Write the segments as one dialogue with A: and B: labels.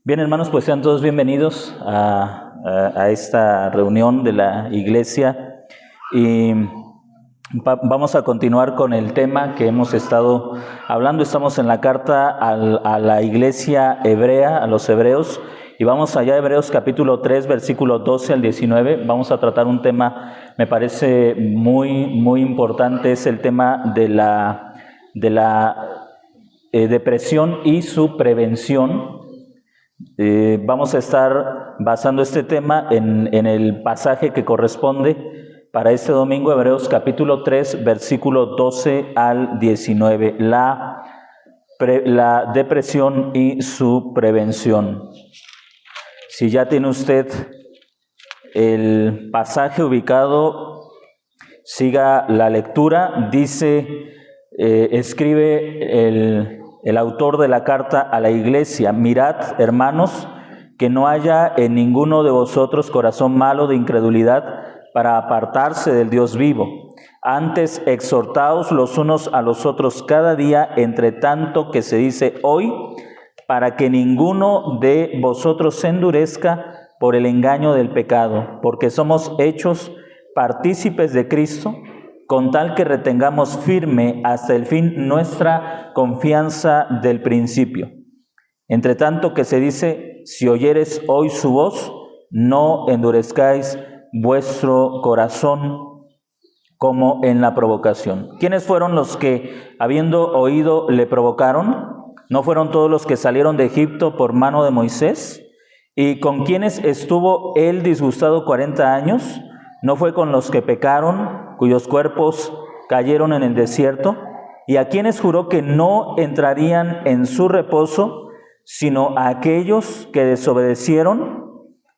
A: Bien, hermanos, pues sean todos bienvenidos a esta reunión de la iglesia y vamos a continuar con el tema que hemos estado hablando. Estamos en la carta a la iglesia hebrea, a los hebreos, y vamos allá a Hebreos capítulo 3, versículo 12 al 19. Vamos a tratar un tema, me parece muy importante, es el tema de la depresión y su prevención. Vamos a estar basando este tema en el pasaje que corresponde para este domingo, Hebreos capítulo 3, versículo 12 al 19, la depresión y su prevención. Si ya tiene usted el pasaje ubicado, siga la lectura. Dice, escribe el autor de la carta a la iglesia: mirad, hermanos, que no haya en ninguno de vosotros corazón malo de incredulidad para apartarse del Dios vivo. Antes, exhortaos los unos a los otros cada día, entre tanto que se dice hoy, para que ninguno de vosotros se endurezca por el engaño del pecado, porque somos hechos partícipes de Cristo, con tal que retengamos firme hasta el fin nuestra confianza del principio. Entre tanto que se dice, si oyeres hoy su voz, no endurezcáis vuestro corazón como en la provocación. ¿Quiénes fueron los que, habiendo oído, le provocaron? ¿No fueron todos los que salieron de Egipto por mano de Moisés? ¿Y con quiénes estuvo él disgustado 40 años? ¿No fue con los que pecaron, cuyos cuerpos cayeron en el desierto? ¿Y a quienes juró que no entrarían en su reposo, sino a aquellos que desobedecieron?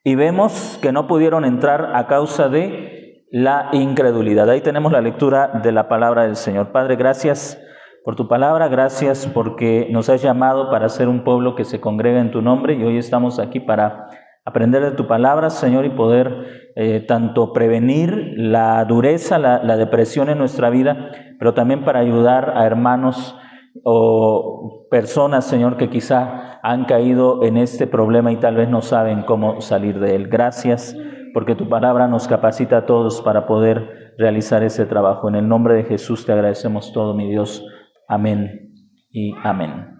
A: Y vemos que no pudieron entrar a causa de la incredulidad. Ahí tenemos la lectura de la palabra del Señor. Padre, gracias por tu palabra, gracias porque nos has llamado para ser un pueblo que se congrega en tu nombre, y hoy estamos aquí para aprender de tu palabra, Señor, y poder tanto prevenir la dureza, la depresión en nuestra vida, pero también para ayudar a hermanos o personas, Señor, que quizá han caído en este problema y tal vez no saben cómo salir de él. Gracias porque tu palabra nos capacita a todos para poder realizar ese trabajo. En el nombre de Jesús te agradecemos todo, mi Dios. Amén y amén.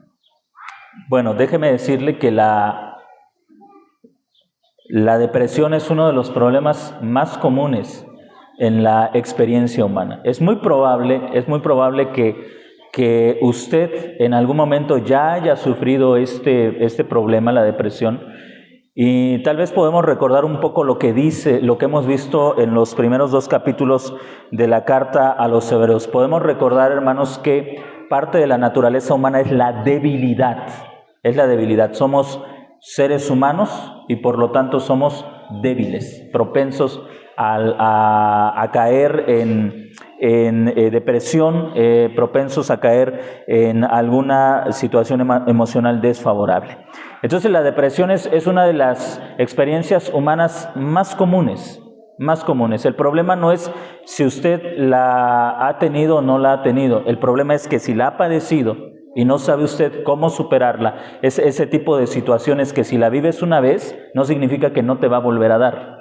A: Bueno, déjeme decirle que la depresión es uno de los problemas más comunes en la experiencia humana. Es muy probable que usted en algún momento ya haya sufrido este problema, la depresión, y tal vez podemos recordar un poco lo que dice, lo que hemos visto en los primeros 2 capítulos de la carta a los Hebreos. Podemos recordar, hermanos, que parte de la naturaleza humana es la debilidad. Es la debilidad. Somos seres humanos y por lo tanto somos débiles, propensos a caer en depresión, propensos a caer en alguna situación emocional desfavorable. Entonces la depresión es una de las experiencias humanas más comunes. El problema no es si usted la ha tenido o no la ha tenido. El problema es que si la ha padecido y no sabe usted cómo superarla, es ese tipo de situaciones que si la vives una vez, no significa que no te va a volver a dar.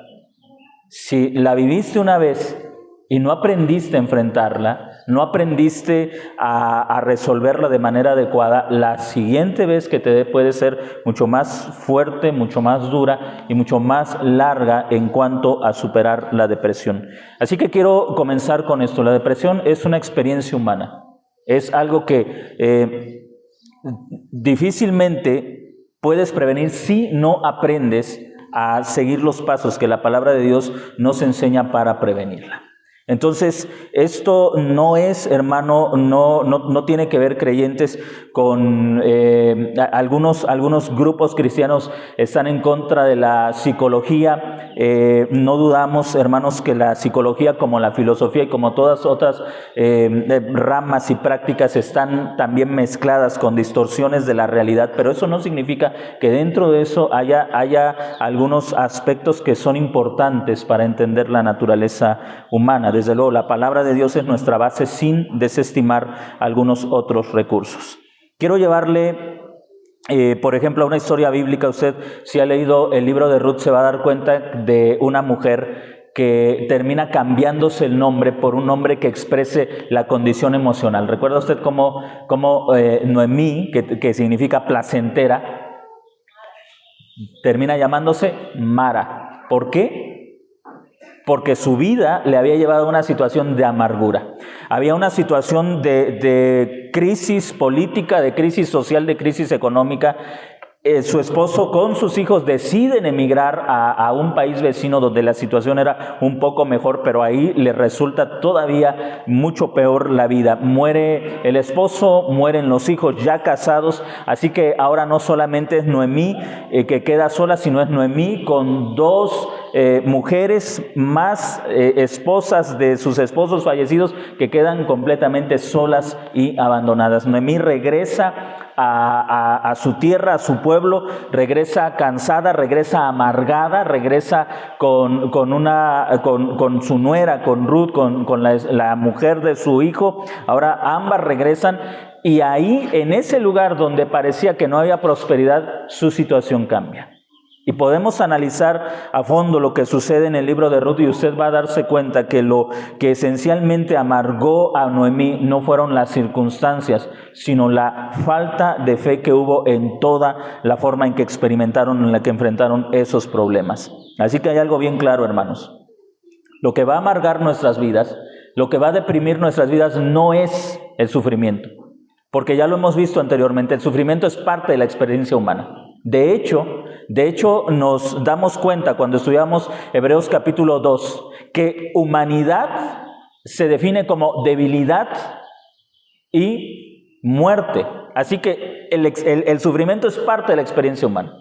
A: Si la viviste una vez y no aprendiste a enfrentarla, no aprendiste a resolverla de manera adecuada, la siguiente vez que te dé puede ser mucho más fuerte, mucho más dura y mucho más larga en cuanto a superar la depresión. Así que quiero comenzar con esto. La depresión es una experiencia humana. Es algo que difícilmente puedes prevenir si no aprendes a seguir los pasos que la palabra de Dios nos enseña para prevenirla. Entonces, esto no es, hermano, no tiene que ver, creyentes, con algunos grupos cristianos están en contra de la psicología. No dudamos, hermanos, que la psicología, como la filosofía y como todas otras ramas y prácticas, están también mezcladas con distorsiones de la realidad, pero eso no significa que dentro de eso haya algunos aspectos que son importantes para entender la naturaleza humana. Desde luego, la palabra de Dios es nuestra base sin desestimar algunos otros recursos. Quiero llevarle Por ejemplo, una historia bíblica, usted si ha leído el libro de Ruth se va a dar cuenta de una mujer que termina cambiándose el nombre por un nombre que exprese la condición emocional. ¿Recuerda usted cómo Noemí, que significa placentera, termina llamándose Mara? ¿Por qué? Porque su vida le había llevado a una situación de amargura. Había una situación de crisis política, de crisis social, de crisis económica. Su esposo con sus hijos deciden emigrar a un país vecino donde la situación era un poco mejor, pero ahí le resulta todavía mucho peor la vida. Muere el esposo, mueren los hijos ya casados, así que ahora no solamente es Noemí que queda sola, sino es Noemí con dos mujeres más esposas de sus esposos fallecidos que quedan completamente solas y abandonadas. Noemí regresa a su tierra, a su pueblo, regresa cansada, regresa amargada, regresa con su nuera, con Ruth, con la mujer de su hijo. Ahora ambas regresan y ahí, en ese lugar donde parecía que no había prosperidad, su situación cambia. Y podemos analizar a fondo lo que sucede en el libro de Ruth y usted va a darse cuenta que lo que esencialmente amargó a Noemí no fueron las circunstancias, sino la falta de fe que hubo en toda la forma en que experimentaron, en la que enfrentaron esos problemas. Así que hay algo bien claro, hermanos. Lo que va a amargar nuestras vidas, lo que va a deprimir nuestras vidas no es el sufrimiento, porque ya lo hemos visto anteriormente, el sufrimiento es parte de la experiencia humana. De hecho, nos damos cuenta cuando estudiamos Hebreos capítulo 2, que humanidad se define como debilidad y muerte. Así que el sufrimiento es parte de la experiencia humana.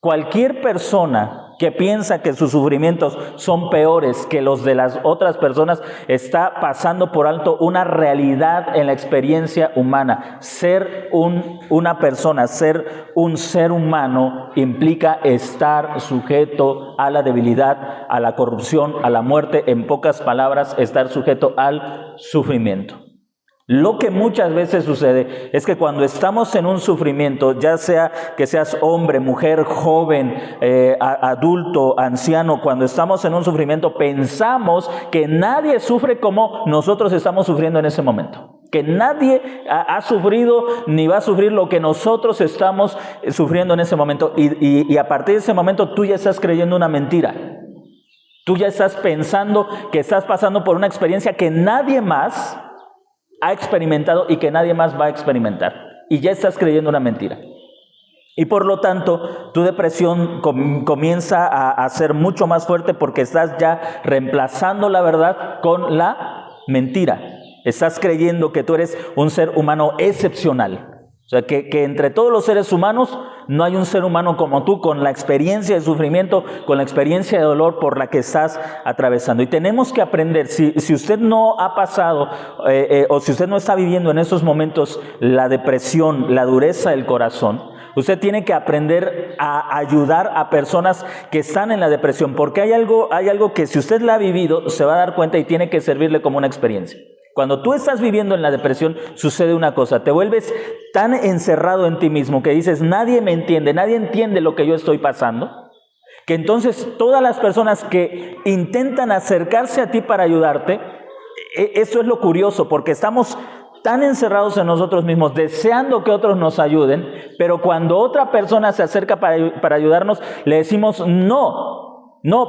A: Cualquier persona que piensa que sus sufrimientos son peores que los de las otras personas está pasando por alto una realidad en la experiencia humana. Ser una persona, ser un ser humano implica estar sujeto a la debilidad, a la corrupción, a la muerte. En pocas palabras, estar sujeto al sufrimiento. Lo que muchas veces sucede es que cuando estamos en un sufrimiento, ya sea que seas hombre, mujer, joven, adulto, anciano, cuando estamos en un sufrimiento pensamos que nadie sufre como nosotros estamos sufriendo en ese momento. Que nadie ha sufrido ni va a sufrir lo que nosotros estamos sufriendo en ese momento. Y a partir de ese momento tú ya estás creyendo una mentira. Tú ya estás pensando que estás pasando por una experiencia que nadie más ha experimentado y que nadie más va a experimentar. Y ya estás creyendo una mentira. Y por lo tanto, tu depresión comienza a ser mucho más fuerte porque estás ya reemplazando la verdad con la mentira. Estás creyendo que tú eres un ser humano excepcional. O sea, que entre todos los seres humanos no hay un ser humano como tú, con la experiencia de sufrimiento, con la experiencia de dolor por la que estás atravesando. Y tenemos que aprender, si usted no ha pasado o si usted no está viviendo en esos momentos la depresión, la dureza del corazón, usted tiene que aprender a ayudar a personas que están en la depresión, porque hay algo que si usted la ha vivido, se va a dar cuenta y tiene que servirle como una experiencia. Cuando tú estás viviendo en la depresión, sucede una cosa, te vuelves tan encerrado en ti mismo que dices, nadie me entiende, nadie entiende lo que yo estoy pasando, que entonces todas las personas que intentan acercarse a ti para ayudarte, eso es lo curioso, porque estamos tan encerrados en nosotros mismos, deseando que otros nos ayuden, pero cuando otra persona se acerca para ayudarnos, le decimos no,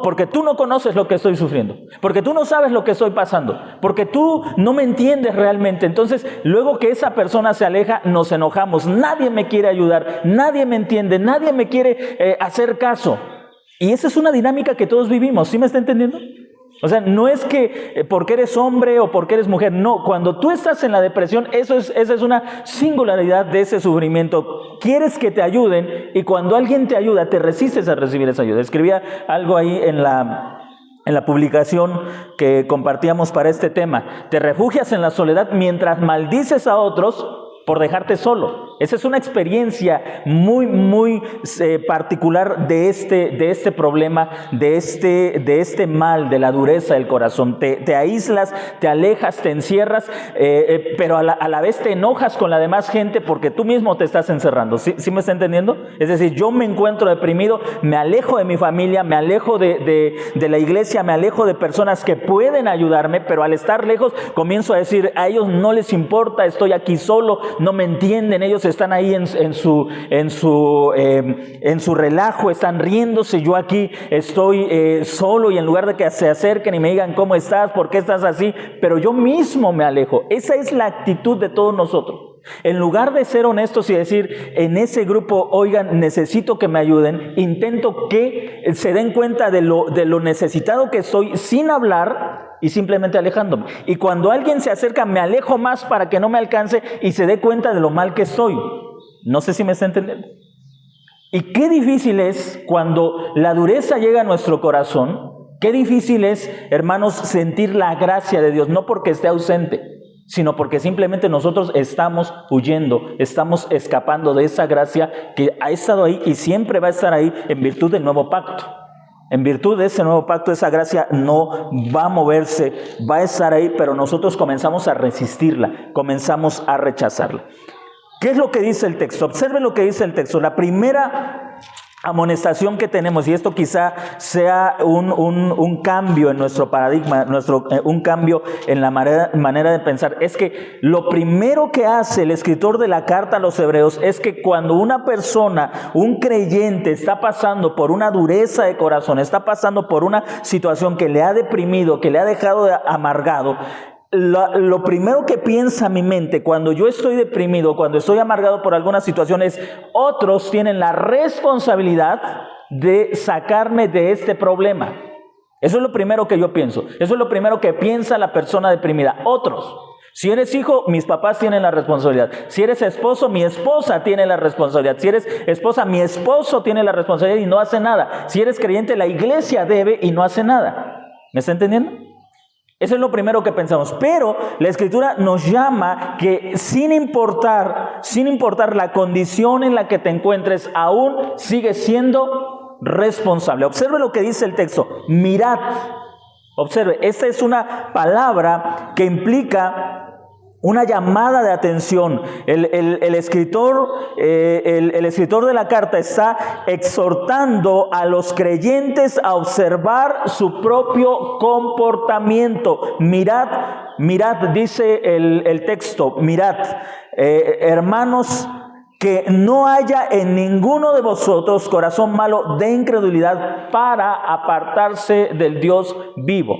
A: porque tú no conoces lo que estoy sufriendo, porque tú no sabes lo que estoy pasando, porque tú no me entiendes realmente. Entonces, luego que esa persona se aleja, nos enojamos. Nadie me quiere ayudar, nadie me entiende, nadie me quiere hacer caso. Y esa es una dinámica que todos vivimos, ¿sí me está entendiendo? O sea, no es que porque eres hombre o porque eres mujer, no. Cuando tú estás en la depresión, esa es una singularidad de ese sufrimiento. Quieres que te ayuden y cuando alguien te ayuda, te resistes a recibir esa ayuda. Escribía algo ahí en la publicación que compartíamos para este tema. Te refugias en la soledad mientras maldices a otros por dejarte solo. Esa es una experiencia muy, muy particular de este problema, de este mal, de la dureza del corazón. Te aíslas, te alejas, te encierras, pero a la vez te enojas con la demás gente porque tú mismo te estás encerrando. ¿Sí me está entendiendo? Es decir, yo me encuentro deprimido, me alejo de mi familia, me alejo de la iglesia, me alejo de personas que pueden ayudarme, pero al estar lejos comienzo a decir, a ellos no les importa, estoy aquí solo, no me entienden, ellos están ahí en su relajo, están riéndose, yo aquí estoy solo, y en lugar de que se acerquen y me digan ¿cómo estás? ¿Por qué estás así? Pero yo mismo me alejo. Esa es la actitud de todos nosotros. En lugar de ser honestos y decir en ese grupo, oigan, necesito que me ayuden, intento que se den cuenta de lo necesitado que estoy sin hablar y simplemente alejándome. Y cuando alguien se acerca, me alejo más para que no me alcance y se dé cuenta de lo mal que estoy. No sé si me está entendiendo. Y qué difícil es cuando la dureza llega a nuestro corazón. Qué difícil es, hermanos, sentir la gracia de Dios, no porque esté ausente, sino porque simplemente nosotros estamos huyendo, estamos escapando de esa gracia que ha estado ahí y siempre va a estar ahí en virtud del nuevo pacto. En virtud de ese nuevo pacto, esa gracia no va a moverse, va a estar ahí, pero nosotros comenzamos a resistirla, comenzamos a rechazarla. ¿Qué es lo que dice el texto? Observen lo que dice el texto. La primera amonestación que tenemos, y esto quizá sea un cambio en nuestro paradigma, un cambio en la manera de pensar, es que lo primero que hace el escritor de la carta a los hebreos es que cuando una persona, un creyente, está pasando por una dureza de corazón, está pasando por una situación que le ha deprimido, que le ha dejado amargado, lo primero que piensa mi mente cuando yo estoy deprimido, cuando estoy amargado por alguna situación, es otros tienen la responsabilidad de sacarme de este problema. Eso es lo primero que yo pienso. Eso es lo primero que piensa la persona deprimida. Otros. Si eres hijo, mis papás tienen la responsabilidad. Si eres esposo, mi esposa tiene la responsabilidad. Si eres esposa, mi esposo tiene la responsabilidad y no hace nada. Si eres creyente, la iglesia debe y no hace nada. ¿Me está entendiendo? Eso es lo primero que pensamos, pero la Escritura nos llama que sin importar la condición en la que te encuentres, aún sigues siendo responsable. Observe lo que dice el texto, mirad. Observe, esta es una palabra que implica una llamada de atención. El escritor de la carta está exhortando a los creyentes a observar su propio comportamiento. Mirad, dice el texto, mirad, hermanos, que no haya en ninguno de vosotros corazón malo de incredulidad para apartarse del Dios vivo.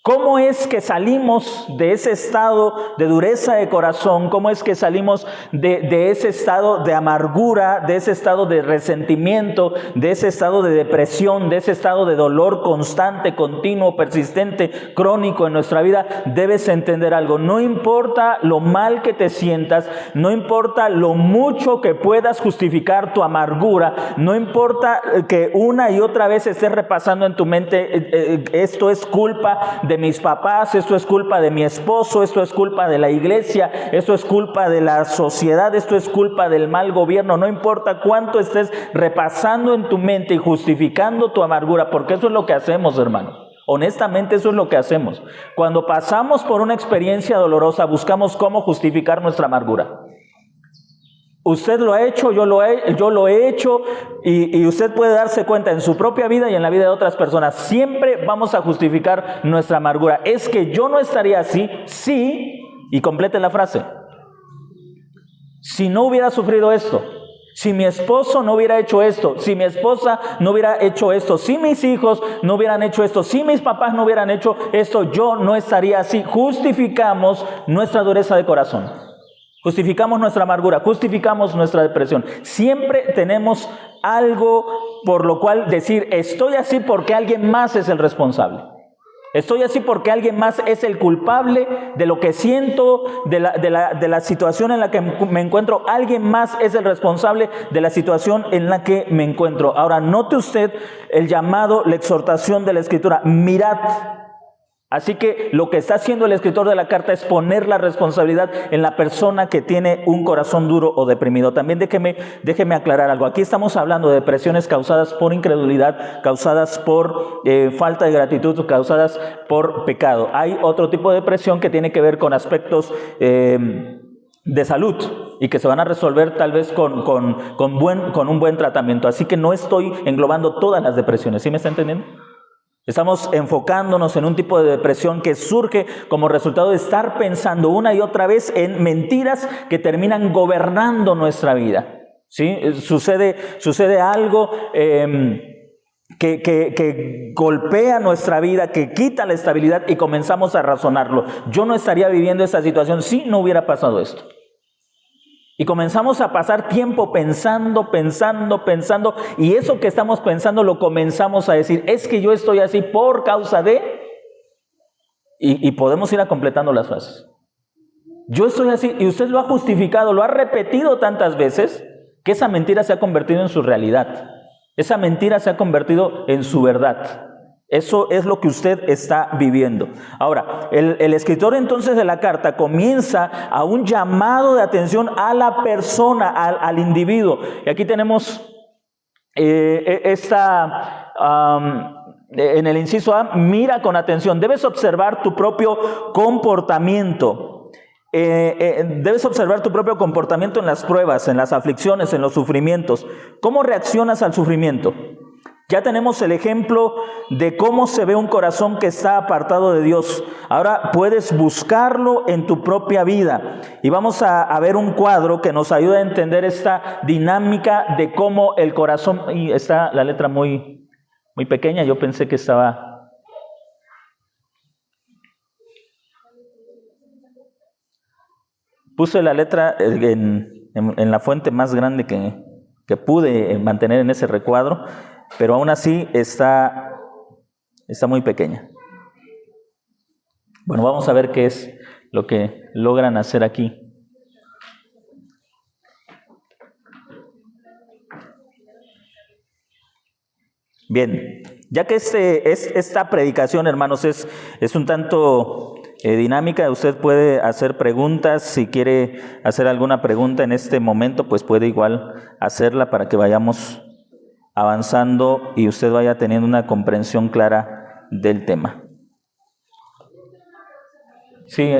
A: ¿Cómo es que salimos de ese estado de dureza de corazón? ¿Cómo es que salimos de ese estado de amargura, de ese estado de resentimiento, de ese estado de depresión, de ese estado de dolor constante, continuo, persistente, crónico en nuestra vida? Debes entender algo. No importa lo mal que te sientas, no importa lo mucho que puedas justificar tu amargura, no importa que una y otra vez estés repasando en tu mente, esto es culpa de mis papás, esto es culpa de mi esposo, esto es culpa de la iglesia, esto es culpa de la sociedad, esto es culpa del mal gobierno. No importa cuánto estés repasando en tu mente y justificando tu amargura, porque eso es lo que hacemos, hermanos. Honestamente, eso es lo que hacemos. Cuando pasamos por una experiencia dolorosa, buscamos cómo justificar nuestra amargura. Usted lo ha hecho, yo lo he hecho, y usted puede darse cuenta en su propia vida y en la vida de otras personas. Siempre vamos a justificar nuestra amargura. Es que yo no estaría así, sí, y complete la frase. Si no hubiera sufrido esto, si mi esposo no hubiera hecho esto, si mi esposa no hubiera hecho esto, si mis hijos no hubieran hecho esto, si mis papás no hubieran hecho esto, yo no estaría así. Justificamos nuestra dureza de corazón. Justificamos nuestra amargura, justificamos nuestra depresión. Siempre tenemos algo por lo cual decir, estoy así porque alguien más es el responsable. Estoy así porque alguien más es el culpable de lo que siento, de la situación en la que me encuentro. Alguien más es el responsable de la situación en la que me encuentro. Ahora, note usted el llamado, la exhortación de la Escritura. Mirad. Así que lo que está haciendo el escritor de la carta es poner la responsabilidad en la persona que tiene un corazón duro o deprimido. También déjeme aclarar algo. Aquí estamos hablando de depresiones causadas por incredulidad, causadas por falta de gratitud, causadas por pecado. Hay otro tipo de depresión que tiene que ver con aspectos de salud y que se van a resolver tal vez con un buen tratamiento. Así que no estoy englobando todas las depresiones. ¿Sí me está entendiendo? Estamos enfocándonos en un tipo de depresión que surge como resultado de estar pensando una y otra vez en mentiras que terminan gobernando nuestra vida. ¿Sí? Sucede algo que golpea nuestra vida, que quita la estabilidad y comenzamos a razonarlo. Yo no estaría viviendo esta situación si no hubiera pasado esto. Y comenzamos a pasar tiempo pensando, y eso que estamos pensando lo comenzamos a decir, es que yo estoy así por causa de... Y podemos ir a completando las frases. Yo estoy así, y usted lo ha justificado, lo ha repetido tantas veces, que esa mentira se ha convertido en su realidad. Esa mentira se ha convertido en su verdad. Eso es lo que usted está viviendo. Ahora, el escritor entonces de la carta comienza a un llamado de atención a la persona, al individuo. Y aquí tenemos en el inciso A, mira con atención. Debes observar tu propio comportamiento. Debes observar tu propio comportamiento en las pruebas, en las aflicciones, en los sufrimientos. ¿Cómo reaccionas al sufrimiento? Ya tenemos el ejemplo de cómo se ve un corazón que está apartado de Dios. Ahora puedes buscarlo en tu propia vida. Y vamos a ver un cuadro que nos ayuda a entender esta dinámica de cómo el corazón... Y está la letra muy pequeña, yo pensé que estaba... Puse la letra en la fuente más grande que pude mantener en ese recuadro. Pero aún así está muy pequeña. Bueno, vamos a ver qué es lo que logran hacer aquí. Bien, ya que esta predicación, hermanos, es un tanto dinámica, usted puede hacer preguntas. Si quiere hacer alguna pregunta en este momento, pues puede igual hacerla para que vayamos avanzando y usted vaya teniendo una comprensión clara del tema. Sí.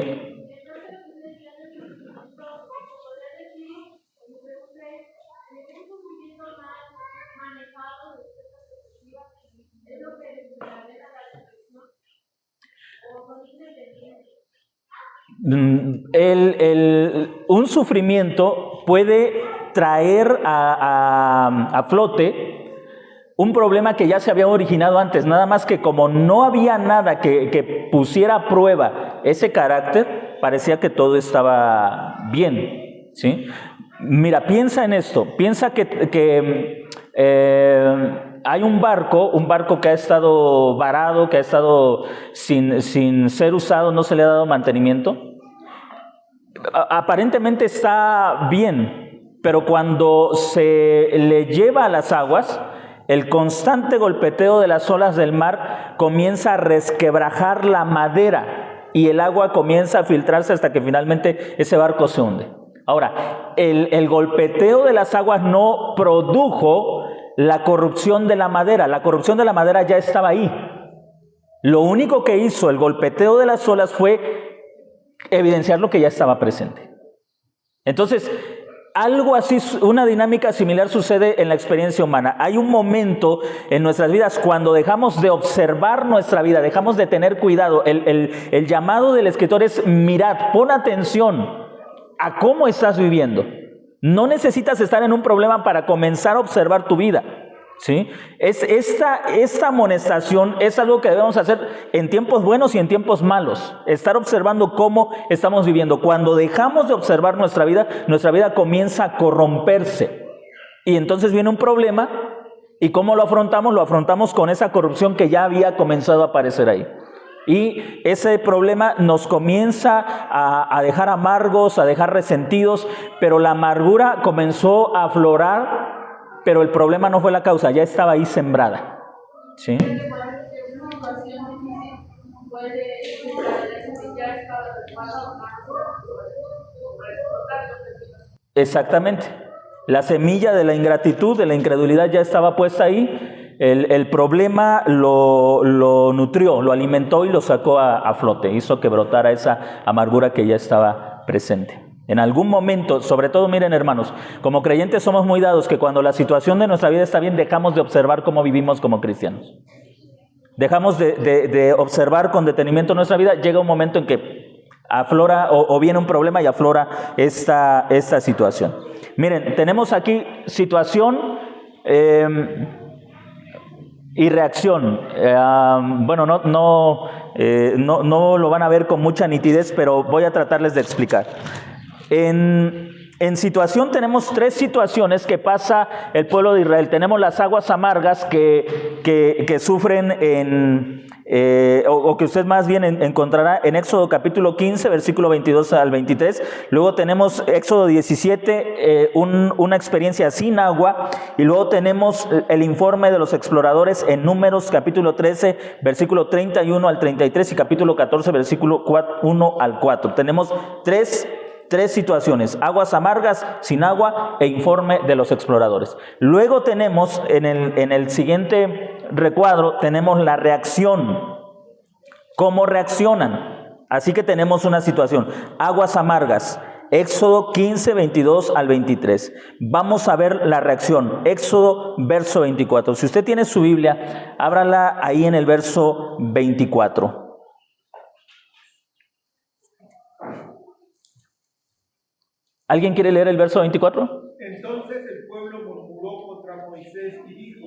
A: Un sufrimiento puede traer a flote un problema que ya se había originado antes, nada más que como no había nada que pusiera a prueba ese carácter, parecía que todo estaba bien, ¿sí? Mira, piensa en esto, piensa que hay un barco que ha estado varado, que ha estado sin ser usado, no se le ha dado mantenimiento. Aparentemente está bien, pero cuando se le lleva a las aguas, el constante golpeteo de las olas del mar comienza a resquebrajar la madera y el agua comienza a filtrarse hasta que finalmente ese barco se hunde. Ahora, el golpeteo de las aguas no produjo la corrupción de la madera. La corrupción de la madera ya estaba ahí. Lo único que hizo el golpeteo de las olas fue evidenciar lo que ya estaba presente. Entonces, algo así, una dinámica similar sucede en la experiencia humana. Hay un momento en nuestras vidas cuando dejamos de observar nuestra vida, dejamos de tener cuidado. El llamado del escritor es: mirad, pon atención a cómo estás viviendo. No necesitas estar en un problema para comenzar a observar tu vida, ¿sí? Esta amonestación es algo que debemos hacer en tiempos buenos y en tiempos malos. Estar observando cómo estamos viviendo. Cuando dejamos de observar nuestra vida comienza a corromperse. Y entonces viene un problema. ¿Y cómo lo afrontamos? Lo afrontamos con esa corrupción que ya había comenzado a aparecer ahí. Y ese problema nos comienza a dejar amargos, a dejar resentidos, pero la amargura comenzó a aflorar. Pero el problema no fue la causa, ya estaba ahí sembrada, ¿sí? Exactamente. La semilla de la ingratitud, de la incredulidad ya estaba puesta ahí. El problema lo nutrió, lo alimentó y lo sacó a flote. Hizo que brotara esa amargura que ya estaba presente. En algún momento, sobre todo, miren hermanos, como creyentes somos muy dados que cuando la situación de nuestra vida está bien, dejamos de observar cómo vivimos como cristianos. Dejamos de observar con detenimiento nuestra vida. Llega un momento en que aflora o viene un problema y aflora esta situación. Miren, tenemos aquí situación y reacción. Bueno, no lo van a ver con mucha nitidez, pero voy a tratarles de explicar. En situación tenemos tres situaciones que pasa el pueblo de Israel. Tenemos las aguas amargas que sufren o que usted más bien encontrará en Éxodo capítulo 15, versículo 22 al 23. Luego tenemos Éxodo 17, una experiencia sin agua. Y luego tenemos el informe de los exploradores en Números capítulo 13, versículo 31 al 33 y capítulo 14, versículo 1 al 4. Tenemos tres situaciones: aguas amargas, sin agua e informe de los exploradores. Luego tenemos en el siguiente recuadro, tenemos la reacción. ¿Cómo reaccionan? Así que tenemos una situación: aguas amargas, Éxodo 15, 22 al 23. Vamos a ver la reacción. Éxodo, verso 24. Si usted tiene su Biblia, ábrala ahí en el verso 24. ¿Alguien quiere leer el verso 24?
B: Entonces el pueblo murmuró contra Moisés y dijo: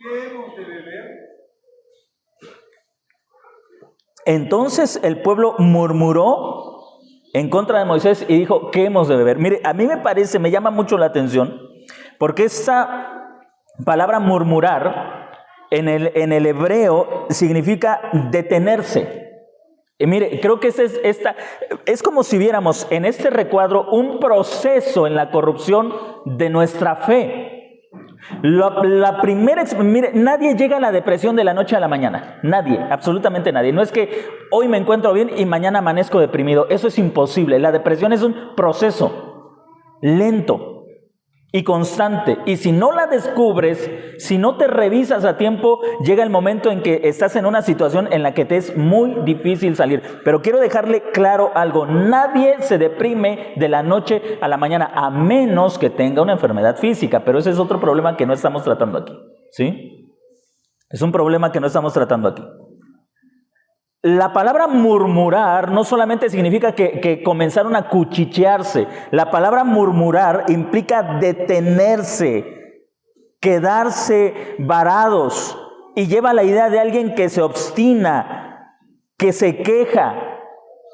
B: ¿qué hemos de beber?
A: Entonces el pueblo murmuró en contra de Moisés y dijo: ¿qué hemos de beber? Mire, a mí me llama mucho la atención, porque esta palabra murmurar en el hebreo significa detenerse. Y mire, creo que es como si viéramos en este recuadro un proceso en la corrupción de nuestra fe. Mire, nadie llega a la depresión de la noche a la mañana. Nadie, absolutamente nadie. No es que hoy me encuentro bien y mañana amanezco deprimido. Eso es imposible. La depresión es un proceso lento y constante. Y si no la descubres, si no te revisas a tiempo, llega el momento en que estás en una situación en la que te es muy difícil salir. Pero quiero dejarle claro algo: nadie se deprime de la noche a la mañana, a menos que tenga una enfermedad física. Pero ese es otro problema que no estamos tratando aquí, ¿sí? Es un problema que no estamos tratando aquí. La palabra murmurar no solamente significa que comenzaron a cuchichearse. La palabra murmurar implica detenerse, quedarse varados, y lleva la idea de alguien que se obstina, que se queja.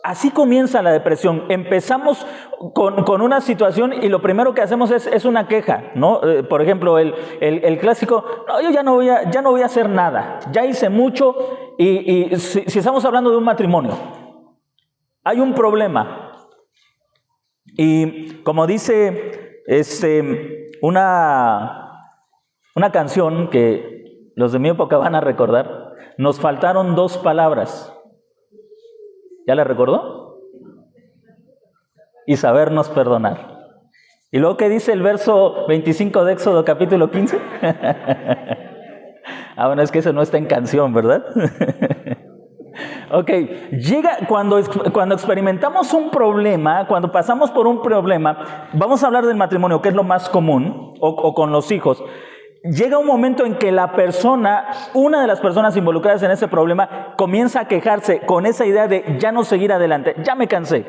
A: Así comienza la depresión. Empezamos con una situación y lo primero que hacemos es una queja, ¿no? Por ejemplo, el clásico: no, yo ya no voy a hacer nada, ya hice mucho. Y si estamos hablando de un matrimonio, hay un problema. Y como dice una canción que los de mi época van a recordar, nos faltaron dos palabras. ¿Ya la recordó? Y sabernos perdonar. ¿Y luego qué dice el verso 25 de Éxodo capítulo 15? Bueno, es que eso no está en canción, ¿verdad? Ok, llega cuando experimentamos un problema, cuando pasamos por un problema. Vamos a hablar del matrimonio, que es lo más común, o con los hijos. Llega un momento en que una de las personas involucradas en ese problema comienza a quejarse con esa idea de ya no seguir adelante. Ya me cansé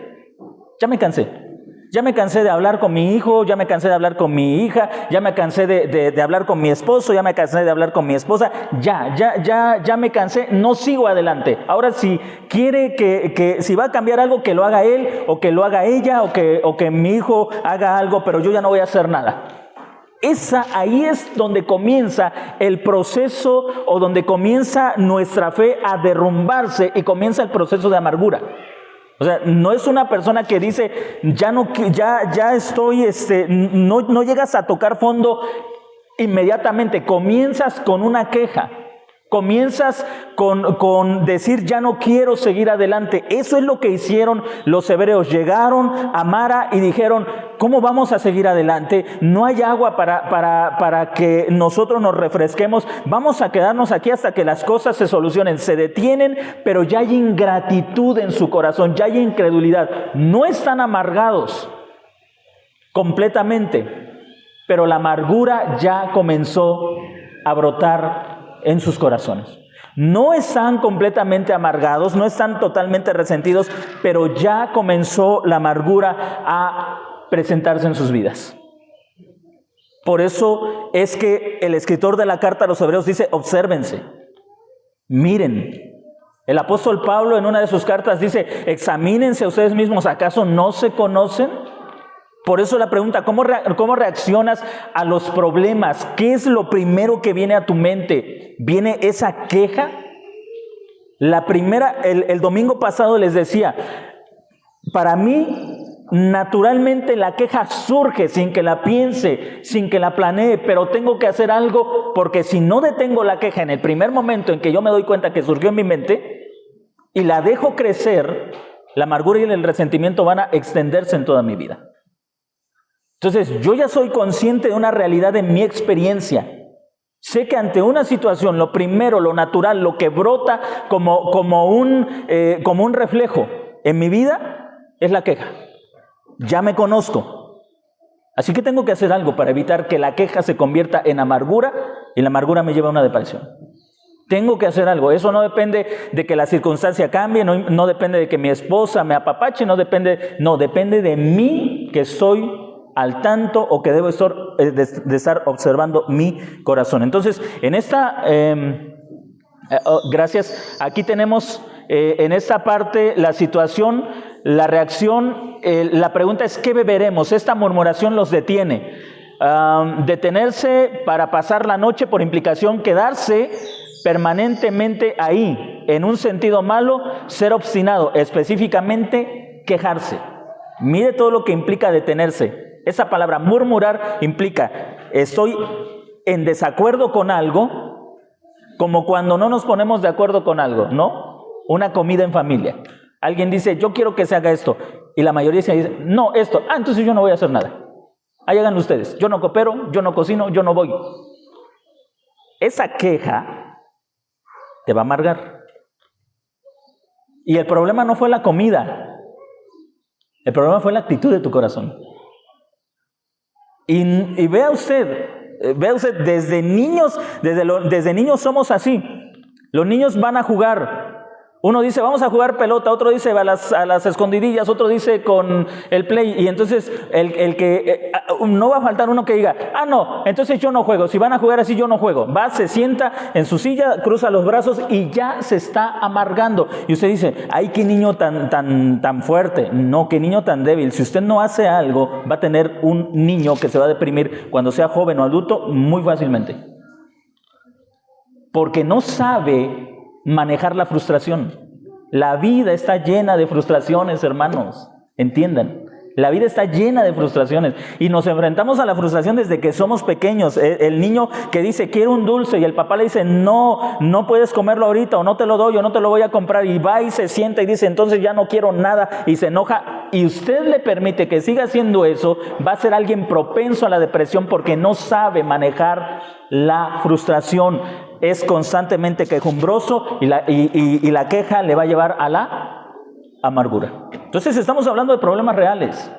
A: de hablar con mi hijo, ya me cansé de hablar con mi hija, ya me cansé de hablar con mi esposo, ya me cansé de hablar con mi esposa, ya me cansé, no sigo adelante. Ahora, si quiere si va a cambiar algo, que lo haga él, o que lo haga ella, o que mi hijo haga algo, pero yo ya no voy a hacer nada. Ahí es donde comienza el proceso, o donde comienza nuestra fe a derrumbarse, y comienza el proceso de amargura. O sea, no es una persona que dice, ya estoy, no llegas a tocar fondo inmediatamente. Comienzas con una queja, Comienzas con decir, ya no quiero seguir adelante. Eso es lo que hicieron los hebreos. Llegaron a Mara y dijeron, ¿cómo vamos a seguir adelante? No hay agua para que nosotros nos refresquemos. Vamos a quedarnos aquí hasta que las cosas se solucionen. Se detienen, pero ya hay ingratitud en su corazón, ya hay incredulidad. No están amargados completamente, pero la amargura ya comenzó a brotar en sus corazones. No están completamente amargados, no están totalmente resentidos, pero ya comenzó la amargura a presentarse en sus vidas. Por eso es que el escritor de la carta a los hebreos dice, obsérvense, miren. El apóstol Pablo en una de sus cartas dice, examínense a ustedes mismos, ¿acaso no se conocen? Por eso la pregunta, ¿cómo reaccionas a los problemas? ¿Qué es lo primero que viene a tu mente? ¿Viene esa queja? El domingo pasado les decía, para mí, naturalmente la queja surge sin que la piense, sin que la planee, pero tengo que hacer algo porque si no detengo la queja en el primer momento en que yo me doy cuenta que surgió en mi mente y la dejo crecer, la amargura y el resentimiento van a extenderse en toda mi vida. Entonces, yo ya soy consciente de una realidad en mi experiencia. Sé que ante una situación, lo primero, lo natural, lo que brota como un reflejo en mi vida, es la queja. Ya me conozco. Así que tengo que hacer algo para evitar que la queja se convierta en amargura y la amargura me lleve a una depresión. Tengo que hacer algo. Eso no depende de que la circunstancia cambie, no depende de que mi esposa me apapache, depende de mí, que soy al tanto o que debo estar observando mi corazón. Entonces, en esta, gracias, aquí tenemos en esta parte la situación, la reacción, la pregunta es ¿qué beberemos? Esta murmuración los detiene. Detenerse para pasar la noche, por implicación quedarse permanentemente ahí, en un sentido malo, ser obstinado, específicamente quejarse. Mire todo lo que implica detenerse. Esa palabra murmurar implica, estoy en desacuerdo con algo, como cuando no nos ponemos de acuerdo con algo, ¿no? Una comida en familia. Alguien dice, yo quiero que se haga esto, y la mayoría dice, no, esto, entonces yo no voy a hacer nada. Ahí háganlo ustedes, yo no coopero, yo no cocino, yo no voy. Esa queja te va a amargar. Y el problema no fue la comida, el problema fue la actitud de tu corazón. Y vea usted, desde niños somos así. Los niños van a jugar. Uno dice, vamos a jugar pelota, otro dice a las escondidillas, otro dice con el play. Y entonces no va a faltar uno que diga, no, entonces yo no juego. Si van a jugar así, yo no juego. Va, se sienta en su silla, cruza los brazos y ya se está amargando. Y usted dice, ay, qué niño tan fuerte. No, qué niño tan débil. Si usted no hace algo, va a tener un niño que se va a deprimir cuando sea joven o adulto muy fácilmente. Porque no sabe manejar la frustración. La vida está llena de frustraciones, hermanos. Entiendan. La vida está llena de frustraciones. Y nos enfrentamos a la frustración desde que somos pequeños. El niño que dice, quiero un dulce, y el papá le dice, no puedes comerlo ahorita, o no te lo doy, o no te lo voy a comprar. Y va y se sienta y dice, entonces ya no quiero nada, y se enoja. Y usted le permite que siga haciendo eso, va a ser alguien propenso a la depresión porque no sabe manejar la frustración. Es constantemente quejumbroso y la queja le va a llevar a la amargura. Entonces estamos hablando de problemas reales.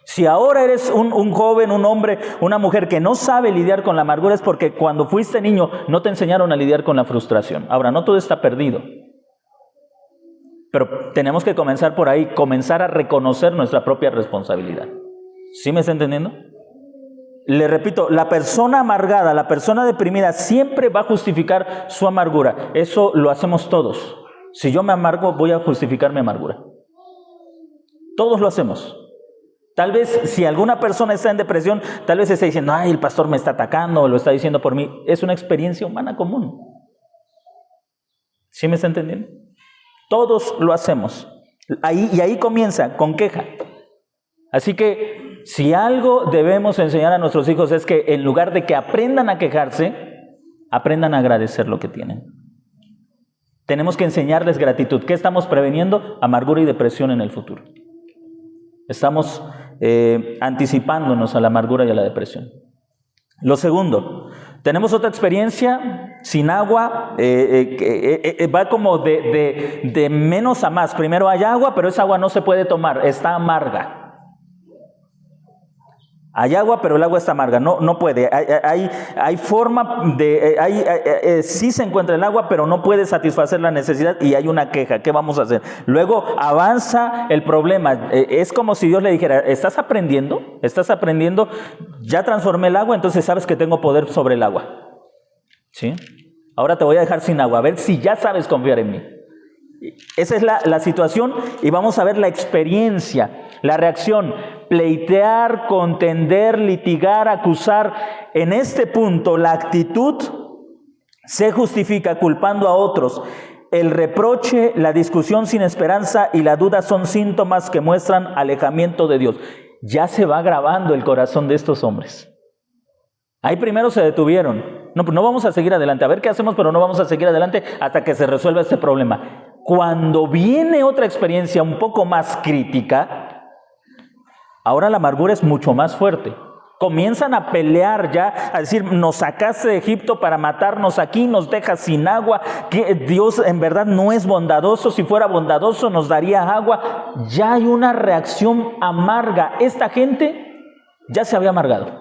A: Si ahora eres un joven, un hombre, una mujer que no sabe lidiar con la amargura, es porque cuando fuiste niño no te enseñaron a lidiar con la frustración. Ahora, no todo está perdido, pero tenemos que comenzar por ahí, comenzar a reconocer nuestra propia responsabilidad. ¿Sí me está entendiendo? Le repito, la persona amargada, la persona deprimida siempre va a justificar su amargura. Eso lo hacemos todos. Si yo me amargo, voy a justificar mi amargura. Todos lo hacemos. Tal vez si alguna persona está en depresión, tal vez está diciendo, ay, el pastor me está atacando, o lo está diciendo por mí. Es una experiencia humana común. ¿Sí me está entendiendo? Todos lo hacemos. Ahí comienza, con queja. Así que si algo debemos enseñar a nuestros hijos es que en lugar de que aprendan a quejarse, Aprendan a agradecer lo que tienen. Tenemos que enseñarles gratitud. ¿Qué estamos preveniendo? Amargura y depresión en el futuro. Estamos anticipándonos a la amargura y a la depresión. Lo segundo, tenemos otra experiencia sin agua, va como de menos a más. Primero hay agua, pero esa agua no se puede tomar, está amarga. Hay agua, pero el agua está amarga, no puede. Hay forma de, sí se encuentra el agua, pero no puede satisfacer la necesidad y hay una queja. ¿Qué vamos a hacer? Luego avanza el problema. Es como si Dios le dijera, ¿estás aprendiendo? Ya transformé el agua, entonces sabes que tengo poder sobre el agua. ¿Sí? Ahora te voy a dejar sin agua, a ver si ya sabes confiar en mí. Esa es la situación y vamos a ver la experiencia, la reacción, pleitear, contender, litigar, acusar. En este punto la actitud se justifica culpando a otros. El reproche, la discusión sin esperanza y la duda son síntomas que muestran alejamiento de Dios. Ya se va grabando el corazón de estos hombres. Ahí primero se detuvieron. No vamos a seguir adelante. A ver qué hacemos, pero no vamos a seguir adelante hasta que se resuelva este problema. Cuando viene otra experiencia un poco más crítica, ahora la amargura es mucho más fuerte. Comienzan a pelear ya, a decir, nos sacaste de Egipto para matarnos aquí, nos dejas sin agua, que Dios en verdad no es bondadoso, si fuera bondadoso nos daría agua. Ya hay una reacción amarga. Esta gente ya se había amargado.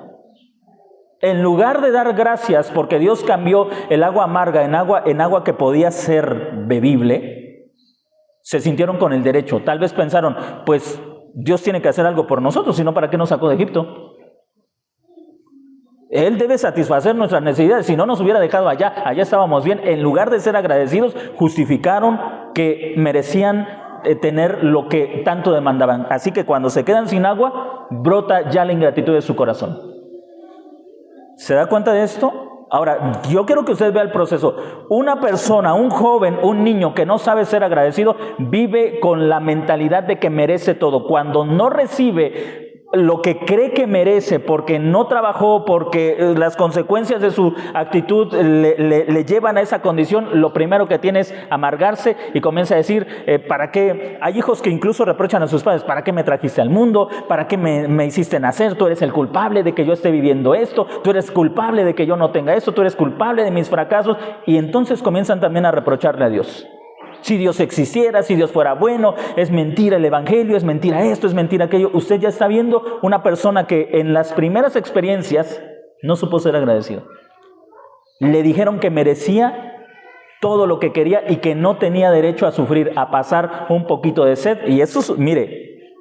A: En lugar de dar gracias porque Dios cambió el agua amarga en agua que podía ser bebible, se sintieron con el derecho. Tal vez pensaron, pues Dios tiene que hacer algo por nosotros, si no, ¿para qué nos sacó de Egipto? Él debe satisfacer nuestras necesidades, si no nos hubiera dejado allá estábamos bien. En lugar de ser agradecidos, justificaron que merecían tener lo que tanto demandaban. Así que cuando se quedan sin agua, brota ya la ingratitud de su corazón. ¿Se da cuenta de esto? Ahora, yo quiero que usted vea el proceso. Una persona, un joven, un niño que no sabe ser agradecido, vive con la mentalidad de que merece todo. Cuando no recibe lo que cree que merece porque no trabajó, porque las consecuencias de su actitud le llevan a esa condición, lo primero que tiene es amargarse y comienza a decir, ¿para qué? Hay hijos que incluso reprochan a sus padres, ¿para qué me trajiste al mundo? ¿Para qué me hiciste nacer? Tú eres el culpable de que yo esté viviendo esto, tú eres culpable de que yo no tenga esto, tú eres culpable de mis fracasos. Y entonces comienzan también a reprocharle a Dios. Si Dios existiera, si Dios fuera bueno, es mentira el evangelio, es mentira esto, es mentira aquello. Usted ya está viendo una persona que en las primeras experiencias no supo ser agradecido. Le dijeron que merecía todo lo que quería y que no tenía derecho a sufrir, a pasar un poquito de sed. Y eso, mire,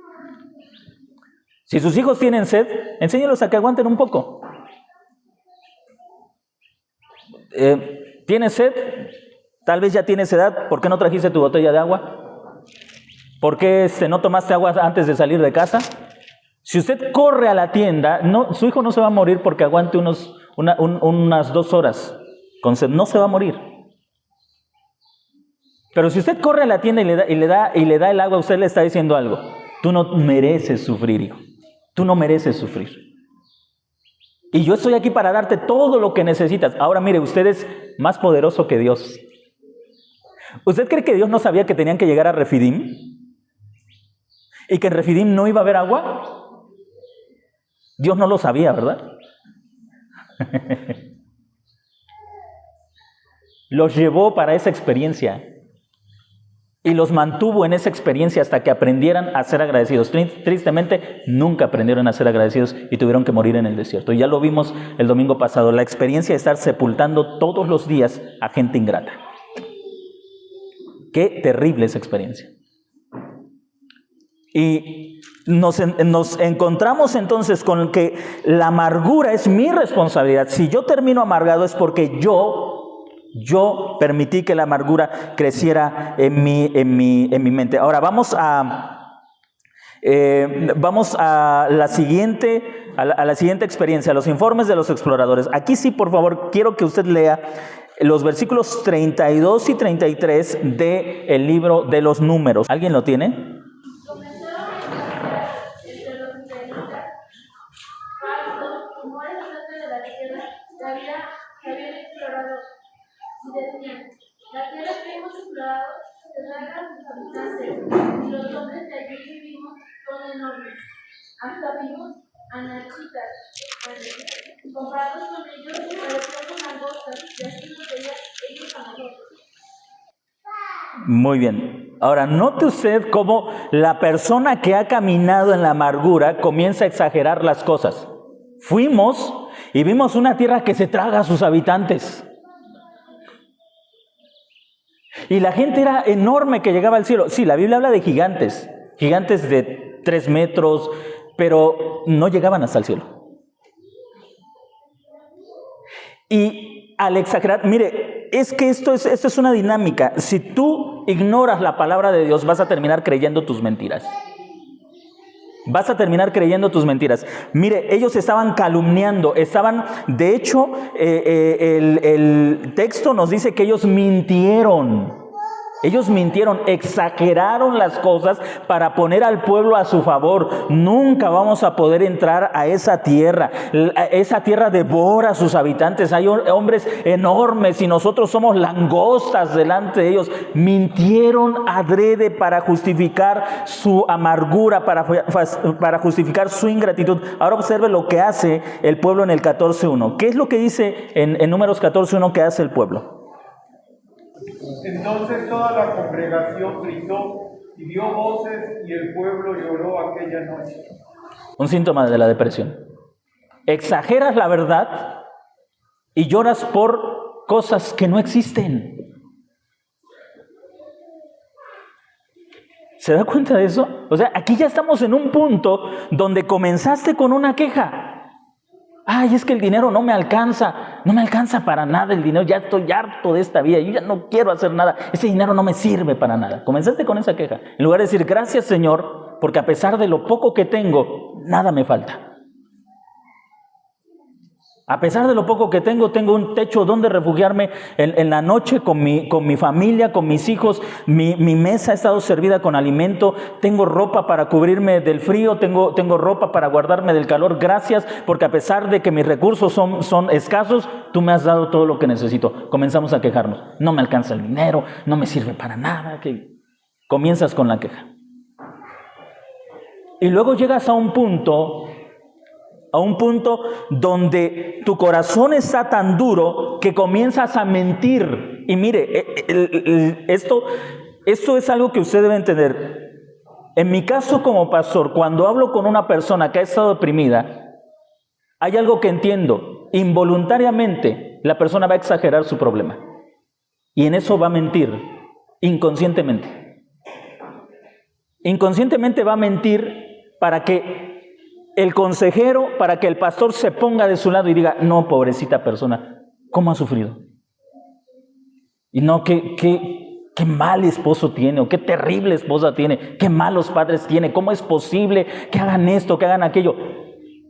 A: si sus hijos tienen sed, enséñalos a que aguanten un poco. ¿Tienes sed? Tal vez ya tienes edad, ¿por qué no trajiste tu botella de agua? ¿Por qué no tomaste agua antes de salir de casa? Si usted corre a la tienda, su hijo no se va a morir porque aguante unas 2 horas con sed, no se va a morir. Pero si usted corre a la tienda y le da el agua, usted le está diciendo algo. Tú no mereces sufrir, hijo. Tú no mereces sufrir. Y yo estoy aquí para darte todo lo que necesitas. Ahora mire, usted es más poderoso que Dios. ¿Usted cree que Dios no sabía que tenían que llegar a Refidim? ¿Y que en Refidim no iba a haber agua? Dios no lo sabía, ¿verdad? Los llevó para esa experiencia y los mantuvo en esa experiencia hasta que aprendieran a ser agradecidos. Tristemente, nunca aprendieron a ser agradecidos y tuvieron que morir en el desierto. Y ya lo vimos el domingo pasado, la experiencia de estar sepultando todos los días a gente ingrata. Qué terrible esa experiencia. Y nos encontramos entonces con que la amargura es mi responsabilidad. Si yo termino amargado es porque yo permití que la amargura creciera en mi mente. Ahora vamos a la siguiente experiencia, los informes de los exploradores. Aquí sí, por favor, quiero que usted lea los versículos 32 y 33 del libro de los Números. ¿Alguien lo tiene?
C: Comenzaron a explorar entre los israelitas, como era el norte de la tierra, que habían explorado habitantes, y los hombres que allí vivimos son enormes. Hasta vimos anaquitas, comparados con ellos, parecemos langostas, y así nos veían ellos a nosotros.
A: Muy bien. Ahora, note usted cómo la persona que ha caminado en la amargura comienza a exagerar las cosas. Fuimos y vimos una tierra que se traga a sus habitantes. Y la gente era enorme que llegaba al cielo. Sí, la Biblia habla de gigantes, gigantes de 3 metros, pero no llegaban hasta el cielo. Y al exagerar, mire, es que esto es una dinámica. Si tú ignoras la palabra de Dios, vas a terminar creyendo tus mentiras. Vas a terminar creyendo tus mentiras. Mire, ellos estaban calumniando, de hecho, el texto nos dice que ellos mintieron. Ellos mintieron, exageraron las cosas para poner al pueblo a su favor. Nunca vamos a poder entrar a esa tierra. Esa tierra devora a sus habitantes. Hay hombres enormes y nosotros somos langostas delante de ellos. Mintieron adrede para justificar su amargura, para justificar su ingratitud. Ahora observe lo que hace el pueblo en el 14.1. ¿Qué es lo que dice en Números 14.1 que hace el pueblo?
B: Entonces toda la congregación gritó y dio voces, y el pueblo lloró aquella noche.
A: Un síntoma de la depresión. Exageras la verdad y lloras por cosas que no existen. ¿Se da cuenta de eso? O sea, aquí ya estamos en un punto donde comenzaste con una queja. Ay, es que el dinero no me alcanza para nada el dinero, ya estoy harto de esta vida, yo ya no quiero hacer nada, ese dinero no me sirve para nada. Comenzaste con esa queja, en lugar de decir, gracias Señor, porque a pesar de lo poco que tengo, nada me falta. A pesar de lo poco que tengo un techo donde refugiarme en la noche con mi familia, con mis hijos. Mi mesa ha estado servida con alimento. Tengo ropa para cubrirme del frío. Tengo ropa para guardarme del calor. Gracias, porque a pesar de que mis recursos son escasos, tú me has dado todo lo que necesito. Comenzamos a quejarnos. No me alcanza el dinero, no me sirve para nada. Comienzas con la queja. Y luego llegas a un punto donde tu corazón está tan duro que comienzas a mentir. Y mire, esto es algo que usted debe entender. En mi caso como pastor, cuando hablo con una persona que ha estado deprimida, hay algo que entiendo. Involuntariamente, la persona va a exagerar su problema. Y en eso va a mentir, inconscientemente. Inconscientemente va a mentir para que el consejero, para que el pastor se ponga de su lado y diga, no, pobrecita persona, ¿cómo ha sufrido? Y no, qué mal esposo tiene, o qué terrible esposa tiene, qué malos padres tiene, ¿cómo es posible que hagan esto, que hagan aquello?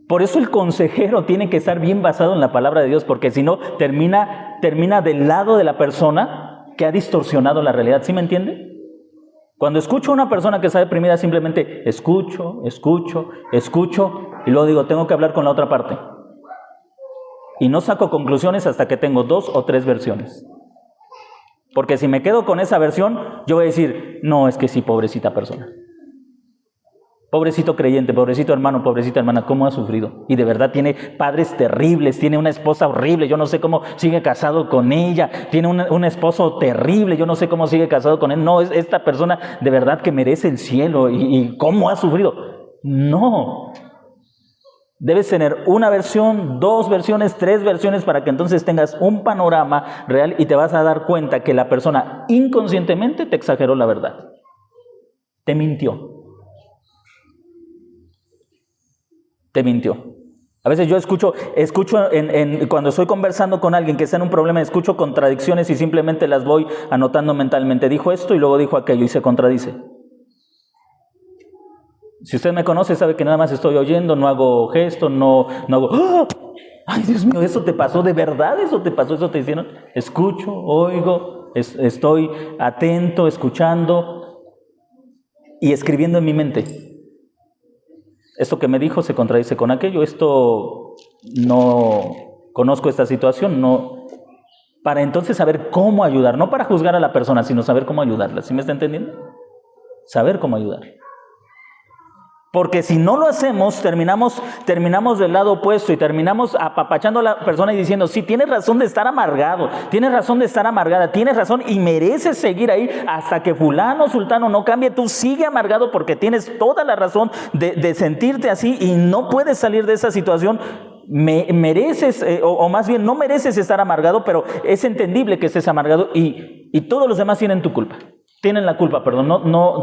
A: Por eso el consejero tiene que estar bien basado en la palabra de Dios, porque si no, termina del lado de la persona que ha distorsionado la realidad. ¿Sí me entiende? Cuando escucho a una persona que está deprimida, simplemente escucho, y luego digo, tengo que hablar con la otra parte. Y no saco conclusiones hasta que tengo 2 o 3 versiones. Porque si me quedo con esa versión, yo voy a decir, no, es que sí, pobrecita persona. Pobrecito creyente, pobrecito hermano, pobrecita hermana, ¿cómo ha sufrido? Y de verdad tiene padres terribles, tiene una esposa horrible, yo no sé cómo sigue casado con ella, tiene un esposo terrible, yo no sé cómo sigue casado con él. No, es esta persona de verdad que merece el cielo, y ¿cómo ha sufrido? No. Debes tener una versión, 2 versiones, 3 versiones, para que entonces tengas un panorama real y te vas a dar cuenta que la persona inconscientemente te exageró la verdad. Te mintió. Te mintió. A veces yo escucho cuando estoy conversando con alguien que está en un problema, escucho contradicciones y simplemente las voy anotando mentalmente. Dijo esto y luego dijo aquello y se contradice. Si usted me conoce, sabe que nada más estoy oyendo, no hago gesto, no hago... ¡Oh! ¡Ay, Dios mío! ¿Eso te pasó de verdad? ¿Eso te pasó? ¿Eso te hicieron? Escucho, oigo, estoy atento, escuchando y escribiendo en mi mente. Esto que me dijo se contradice con aquello, esto no conozco esta situación, no, para entonces saber cómo ayudar, no para juzgar a la persona, sino saber cómo ayudarla. ¿Sí me está entendiendo? saber cómo ayudar. Porque si no lo hacemos, terminamos del lado opuesto y terminamos apapachando a la persona y diciendo, sí, tienes razón de estar amargado, tienes razón de estar amargada, tienes razón y mereces seguir ahí hasta que fulano o sultano no cambie. Tú sigue amargado porque tienes toda la razón de sentirte así y no puedes salir de esa situación. Mereces, o más bien no mereces estar amargado, pero es entendible que estés amargado y todos los demás tienen tu culpa. Tienen la culpa, perdón.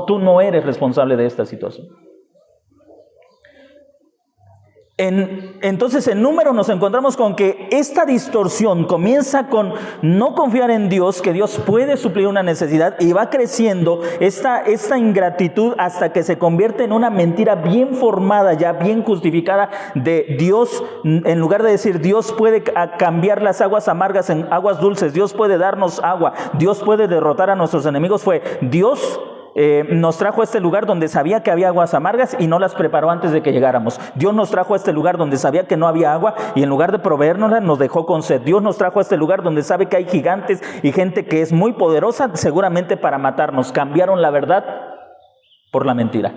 A: Tú no eres responsable de esta situación. Entonces en Número nos encontramos con que esta distorsión comienza con no confiar en Dios, que Dios puede suplir una necesidad, y va creciendo esta ingratitud hasta que se convierte en una mentira bien formada, ya bien justificada de Dios. En lugar de decir Dios puede cambiar las aguas amargas en aguas dulces, Dios puede darnos agua, Dios puede derrotar a nuestros enemigos, fue Dios nos trajo a este lugar donde sabía que había aguas amargas y no las preparó antes de que llegáramos. Dios nos trajo a este lugar donde sabía que no había agua y en lugar de proveérnosla nos dejó con sed. Dios nos trajo a este lugar donde sabe que hay gigantes y gente que es muy poderosa seguramente para matarnos. Cambiaron la verdad por la mentira.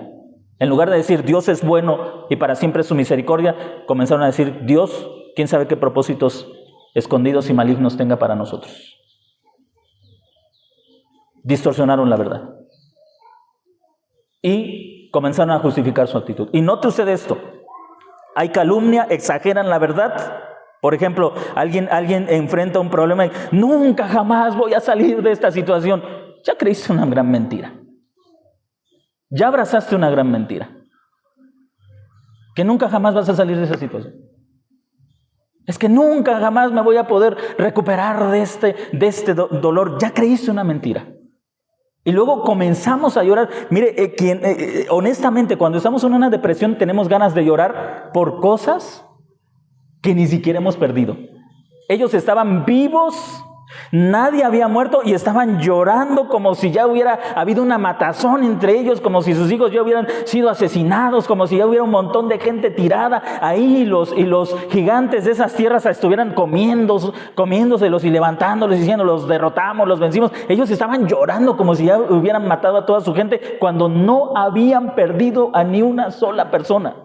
A: En lugar de decir Dios es bueno y para siempre es su misericordia, comenzaron a decir Dios, quién sabe qué propósitos escondidos y malignos tenga para nosotros. Distorsionaron la verdad. Y comenzaron a justificar su actitud. Y note usted esto. Hay calumnia, exageran la verdad. Por ejemplo, alguien enfrenta un problema y nunca jamás voy a salir de esta situación. Ya creíste una gran mentira. Ya abrazaste una gran mentira. Que nunca jamás vas a salir de esa situación. Es que nunca jamás me voy a poder recuperar de este dolor. Ya creíste una mentira. Y luego comenzamos a llorar. Mire, honestamente, cuando estamos en una depresión tenemos ganas de llorar por cosas que ni siquiera hemos perdido. Ellos estaban vivos, nadie había muerto y estaban llorando como si ya hubiera habido una matazón entre ellos, como si sus hijos ya hubieran sido asesinados, como si ya hubiera un montón de gente tirada ahí y los gigantes de esas tierras estuvieran comiéndoselos y levantándolos y diciendo los derrotamos, los vencimos. Ellos estaban llorando como si ya hubieran matado a toda su gente cuando no habían perdido a ni una sola persona.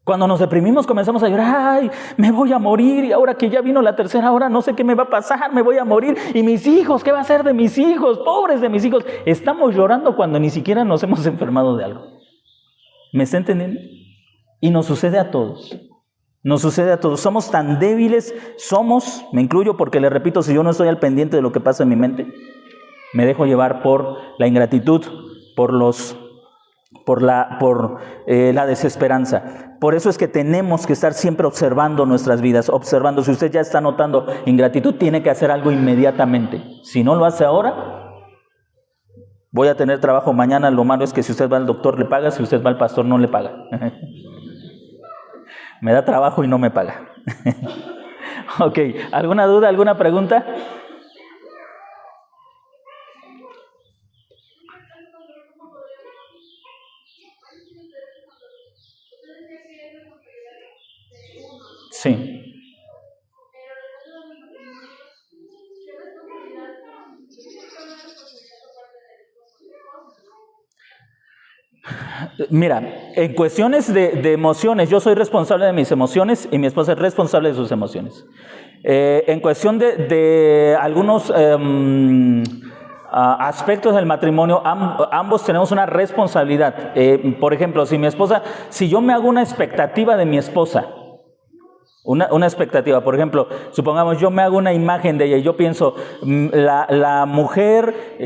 A: Cuando nos deprimimos comenzamos a llorar, ay, me voy a morir y ahora que ya vino la tercera hora no sé qué me va a pasar, me voy a morir y mis hijos, ¿qué va a ser de mis hijos? Pobres de mis hijos. Estamos llorando cuando ni siquiera nos hemos enfermado de algo. ¿Me está entendiendo? Y nos sucede a todos. Nos sucede a todos. Somos tan débiles, me incluyo porque le repito, si yo no estoy al pendiente de lo que pasa en mi mente, me dejo llevar por la ingratitud, por la desesperanza. Por eso es que tenemos que estar siempre observando nuestras vidas, observando. Si usted ya está notando ingratitud, tiene que hacer algo inmediatamente. Si no lo hace ahora, voy a tener trabajo mañana. Lo malo es que si usted va al doctor le paga, si usted va al pastor no le paga. Me da trabajo y no me paga. Ok, ¿alguna duda, alguna pregunta? Sí. Mira, en cuestiones de emociones, yo soy responsable de mis emociones y mi esposa es responsable de sus emociones. En cuestión de algunos aspectos del matrimonio, ambos tenemos una responsabilidad. Por ejemplo, si yo me hago una expectativa de mi esposa, una expectativa, por ejemplo, supongamos yo me hago una imagen de ella y yo pienso, la mujer,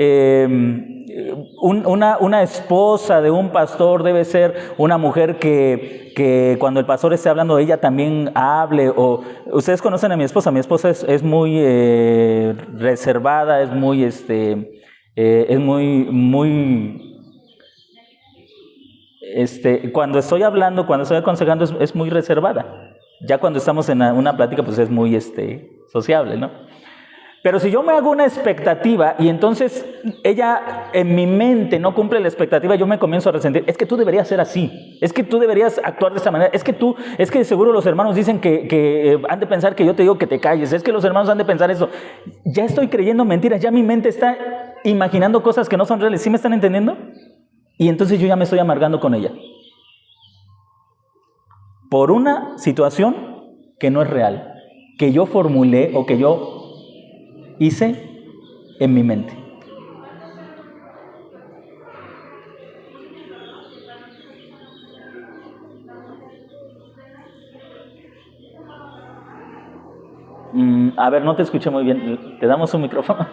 A: una esposa de un pastor debe ser una mujer que cuando el pastor esté hablando de ella también hable. O ustedes conocen a mi esposa es muy reservada, es muy cuando estoy hablando, cuando estoy aconsejando es muy reservada. Ya cuando estamos en una plática pues es muy sociable, ¿no? Pero si yo me hago una expectativa y entonces ella en mi mente no cumple la expectativa, yo me comienzo a resentir. Es que tú deberías ser así. Es que tú deberías actuar de esta manera. Es que seguro los hermanos dicen que han de pensar que yo te digo que te calles. Es que los hermanos han de pensar eso. Ya estoy creyendo mentiras. Ya mi mente está imaginando cosas que no son reales. ¿Sí me están entendiendo? Y entonces yo ya me estoy amargando con ella. Por una situación que no es real, que yo formulé o que yo hice en mi mente. A ver, no te escuché muy bien. ¿Te damos un micrófono?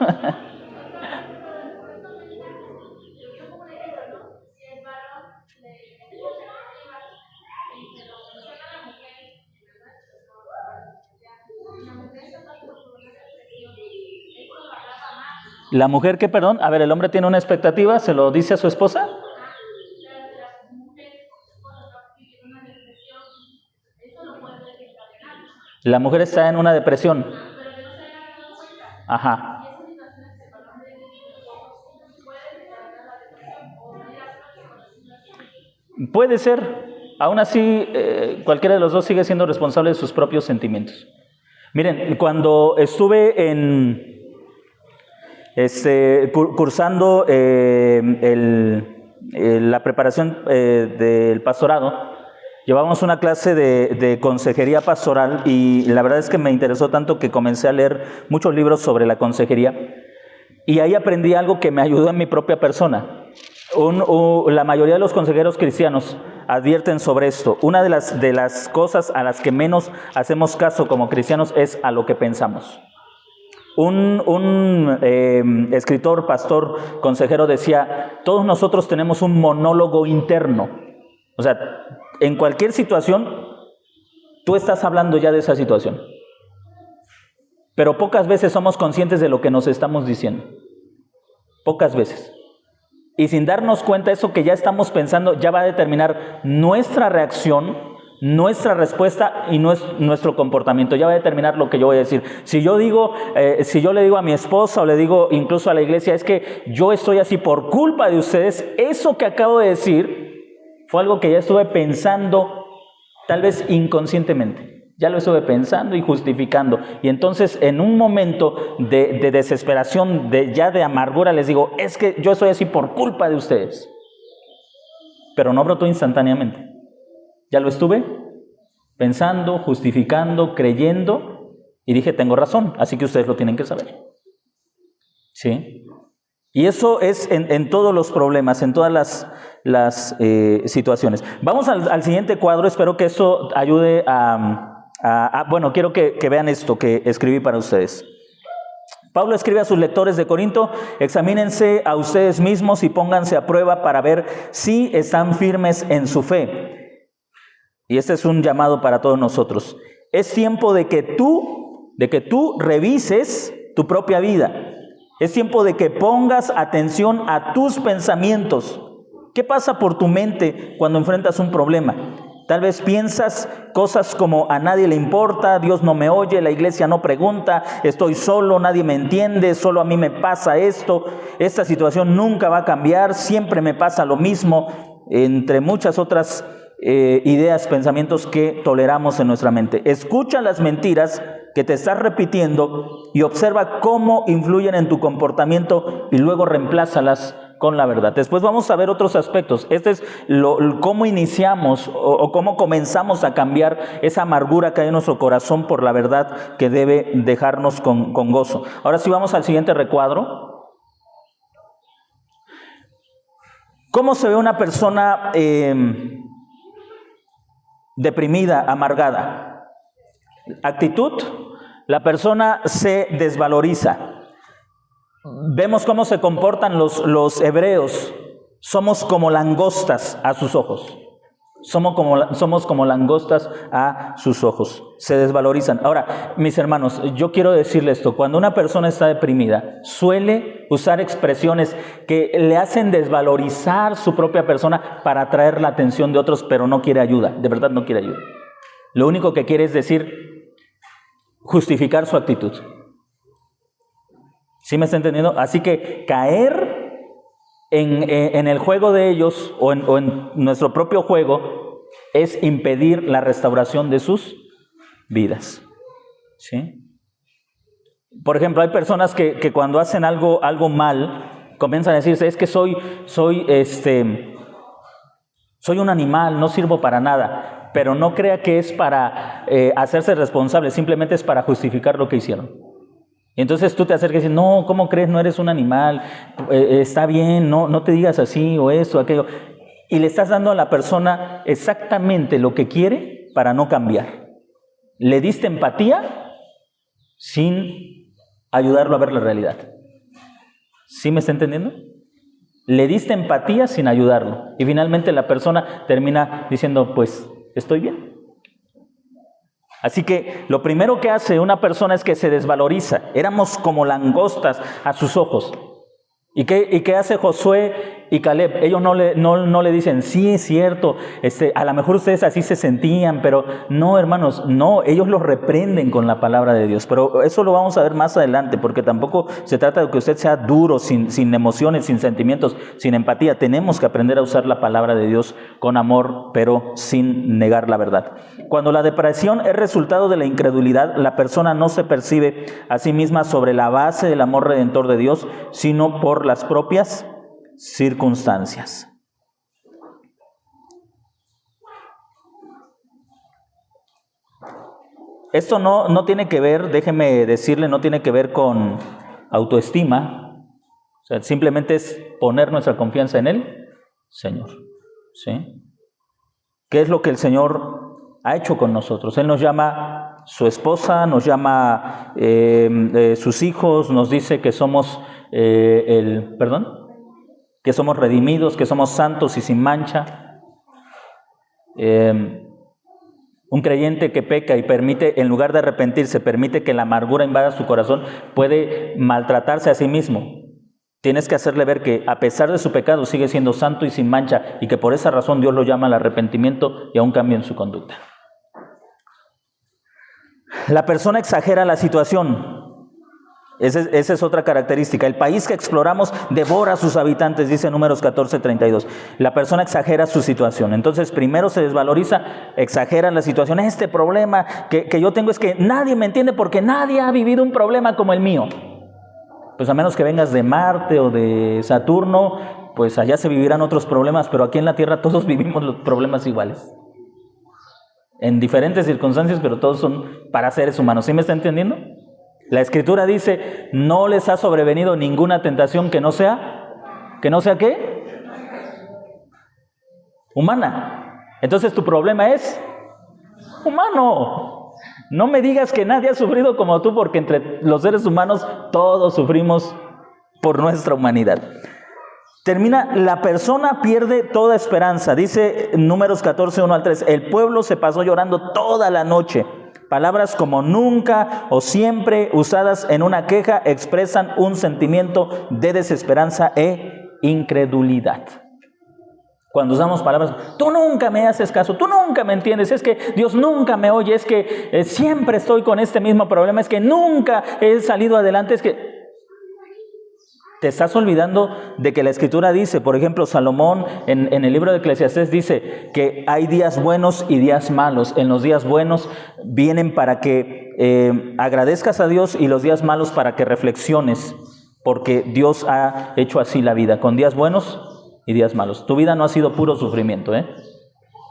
A: La mujer que, perdón, a ver, el hombre tiene una expectativa, se lo dice a su esposa. La mujer está en una depresión. Ajá. Puede ser. Aún así, cualquiera de los dos sigue siendo responsable de sus propios sentimientos. Miren, cuando estuve cursando la preparación del pastorado, llevábamos una clase de consejería pastoral y la verdad es que me interesó tanto que comencé a leer muchos libros sobre la consejería y ahí aprendí algo que me ayudó en mi propia persona. La mayoría de los consejeros cristianos advierten sobre esto. Una de las cosas a las que menos hacemos caso como cristianos es a lo que pensamos. Un escritor, pastor, consejero decía, todos nosotros tenemos un monólogo interno. O sea, en cualquier situación, tú estás hablando ya de esa situación. Pero pocas veces somos conscientes de lo que nos estamos diciendo. Pocas veces. Y sin darnos cuenta, eso que ya estamos pensando ya va a determinar nuestra reacción, nuestra respuesta y nuestro comportamiento. Ya va a determinar lo que yo voy a decir. Si yo le digo a mi esposa o le digo incluso a la iglesia, es que yo estoy así por culpa de ustedes, eso que acabo de decir fue algo que ya estuve pensando, tal vez inconscientemente. Ya lo estuve pensando y justificando. Y entonces en un momento de desesperación, de amargura, les digo, es que yo estoy así por culpa de ustedes. Pero no brotó instantáneamente. Ya lo estuve pensando, justificando, creyendo y dije, tengo razón, así que ustedes lo tienen que saber. ¿Sí? Y eso es en todos los problemas, en todas las situaciones. Vamos al siguiente cuadro, espero que eso ayude bueno, quiero que vean esto que escribí para ustedes. Pablo escribe a sus lectores de Corinto, examínense a ustedes mismos y pónganse a prueba para ver si están firmes en su fe. Y este es un llamado para todos nosotros. Es tiempo de que tú revises tu propia vida. Es tiempo de que pongas atención a tus pensamientos. ¿Qué pasa por tu mente cuando enfrentas un problema? Tal vez piensas cosas como a nadie le importa, Dios no me oye, la iglesia no pregunta, estoy solo, nadie me entiende, solo a mí me pasa esto, esta situación nunca va a cambiar, siempre me pasa lo mismo, entre muchas otras ideas, pensamientos que toleramos en nuestra mente. Escucha las mentiras que te estás repitiendo y observa cómo influyen en tu comportamiento y luego reemplázalas con la verdad. Después vamos a ver otros aspectos. Este es cómo iniciamos o cómo comenzamos a cambiar esa amargura que hay en nuestro corazón por la verdad que debe dejarnos con gozo. Ahora sí vamos al siguiente recuadro. ¿Cómo se ve una persona deprimida, amargada? Actitud, la persona se desvaloriza. Vemos cómo se comportan los hebreos. Somos como langostas a sus ojos. Somos como langostas a sus ojos. Se desvalorizan. Ahora, mis hermanos, yo quiero decirles esto. Cuando una persona está deprimida, suele usar expresiones que le hacen desvalorizar su propia persona para atraer la atención de otros, pero no quiere ayuda. De verdad no quiere ayuda. Lo único que quiere es decir, justificar su actitud. ¿Sí me está entendiendo? Así que caer en el juego de ellos o en nuestro propio juego es impedir la restauración de sus vidas. ¿Sí? Por ejemplo, hay personas que cuando hacen algo mal, Comienzan a decirse, es que soy un animal, no sirvo para nada. Pero no crea que es para hacerse responsable, simplemente es para justificar lo que hicieron. Y entonces tú te acercas y dices, no, ¿cómo crees? No eres un animal, está bien, no te digas así o esto, aquello. Y le estás dando a la persona exactamente lo que quiere para no cambiar. Le diste empatía sin ayudarlo a ver la realidad. ¿Sí me está entendiendo? Le diste empatía sin ayudarlo. Y finalmente la persona termina diciendo, pues, estoy bien. Así que lo primero que hace una persona es que se desvaloriza. Éramos como langostas a sus ojos. ¿Y qué hace Josué y Caleb? Ellos no le dicen, sí, es cierto, a lo mejor ustedes así se sentían, pero no, hermanos, no, ellos los reprenden con la palabra de Dios. Pero eso lo vamos a ver más adelante, porque tampoco se trata de que usted sea duro, sin emociones, sin sentimientos, sin empatía. Tenemos que aprender a usar la palabra de Dios con amor, pero sin negar la verdad. Cuando la depresión es resultado de la incredulidad, la persona no se percibe a sí misma sobre la base del amor redentor de Dios, sino por las propias circunstancias. Esto no tiene que ver, déjeme decirle, no tiene que ver con autoestima. O sea, simplemente es poner nuestra confianza en el Señor. ¿Sí? ¿Qué es lo que el Señor ha hecho con nosotros? Él nos llama su esposa, nos llama sus hijos, nos dice que somos que somos redimidos, que somos santos y sin mancha. Un creyente que peca y permite, en lugar de arrepentirse, permite que la amargura invada su corazón, puede maltratarse a sí mismo. Tienes que hacerle ver que a pesar de su pecado sigue siendo santo y sin mancha, y que por esa razón Dios lo llama al arrepentimiento y a un cambio en su conducta. La persona exagera la situación. Esa es otra característica. El país que exploramos devora a sus habitantes, dice Números 14:32. La persona exagera su situación. Entonces, primero se desvaloriza, exagera la situación. Este problema que yo tengo es que nadie me entiende porque nadie ha vivido un problema como el mío. Pues a menos que vengas de Marte o de Saturno, pues allá se vivirán otros problemas, pero aquí en la Tierra todos vivimos los problemas iguales. En diferentes circunstancias, pero todos son para seres humanos. ¿Sí me está entendiendo? La Escritura dice, no les ha sobrevenido ninguna tentación que no sea ¿qué? Humana. Entonces tu problema es humano. No me digas que nadie ha sufrido como tú, porque entre los seres humanos todos sufrimos por nuestra humanidad. La persona pierde toda esperanza. Dice Números 14:1-3, el pueblo se pasó llorando toda la noche. Palabras como nunca o siempre, usadas en una queja, expresan un sentimiento de desesperanza e incredulidad. Cuando usamos palabras, tú nunca me haces caso, tú nunca me entiendes, es que Dios nunca me oye, es que siempre estoy con este mismo problema, es que nunca he salido adelante, es que... Te estás olvidando de que la Escritura dice, por ejemplo, Salomón en el libro de Eclesiastés dice que hay días buenos y días malos. En los días buenos vienen para que agradezcas a Dios, y los días malos para que reflexiones, porque Dios ha hecho así la vida, con días buenos y días malos. Tu vida no ha sido puro sufrimiento, ¿eh?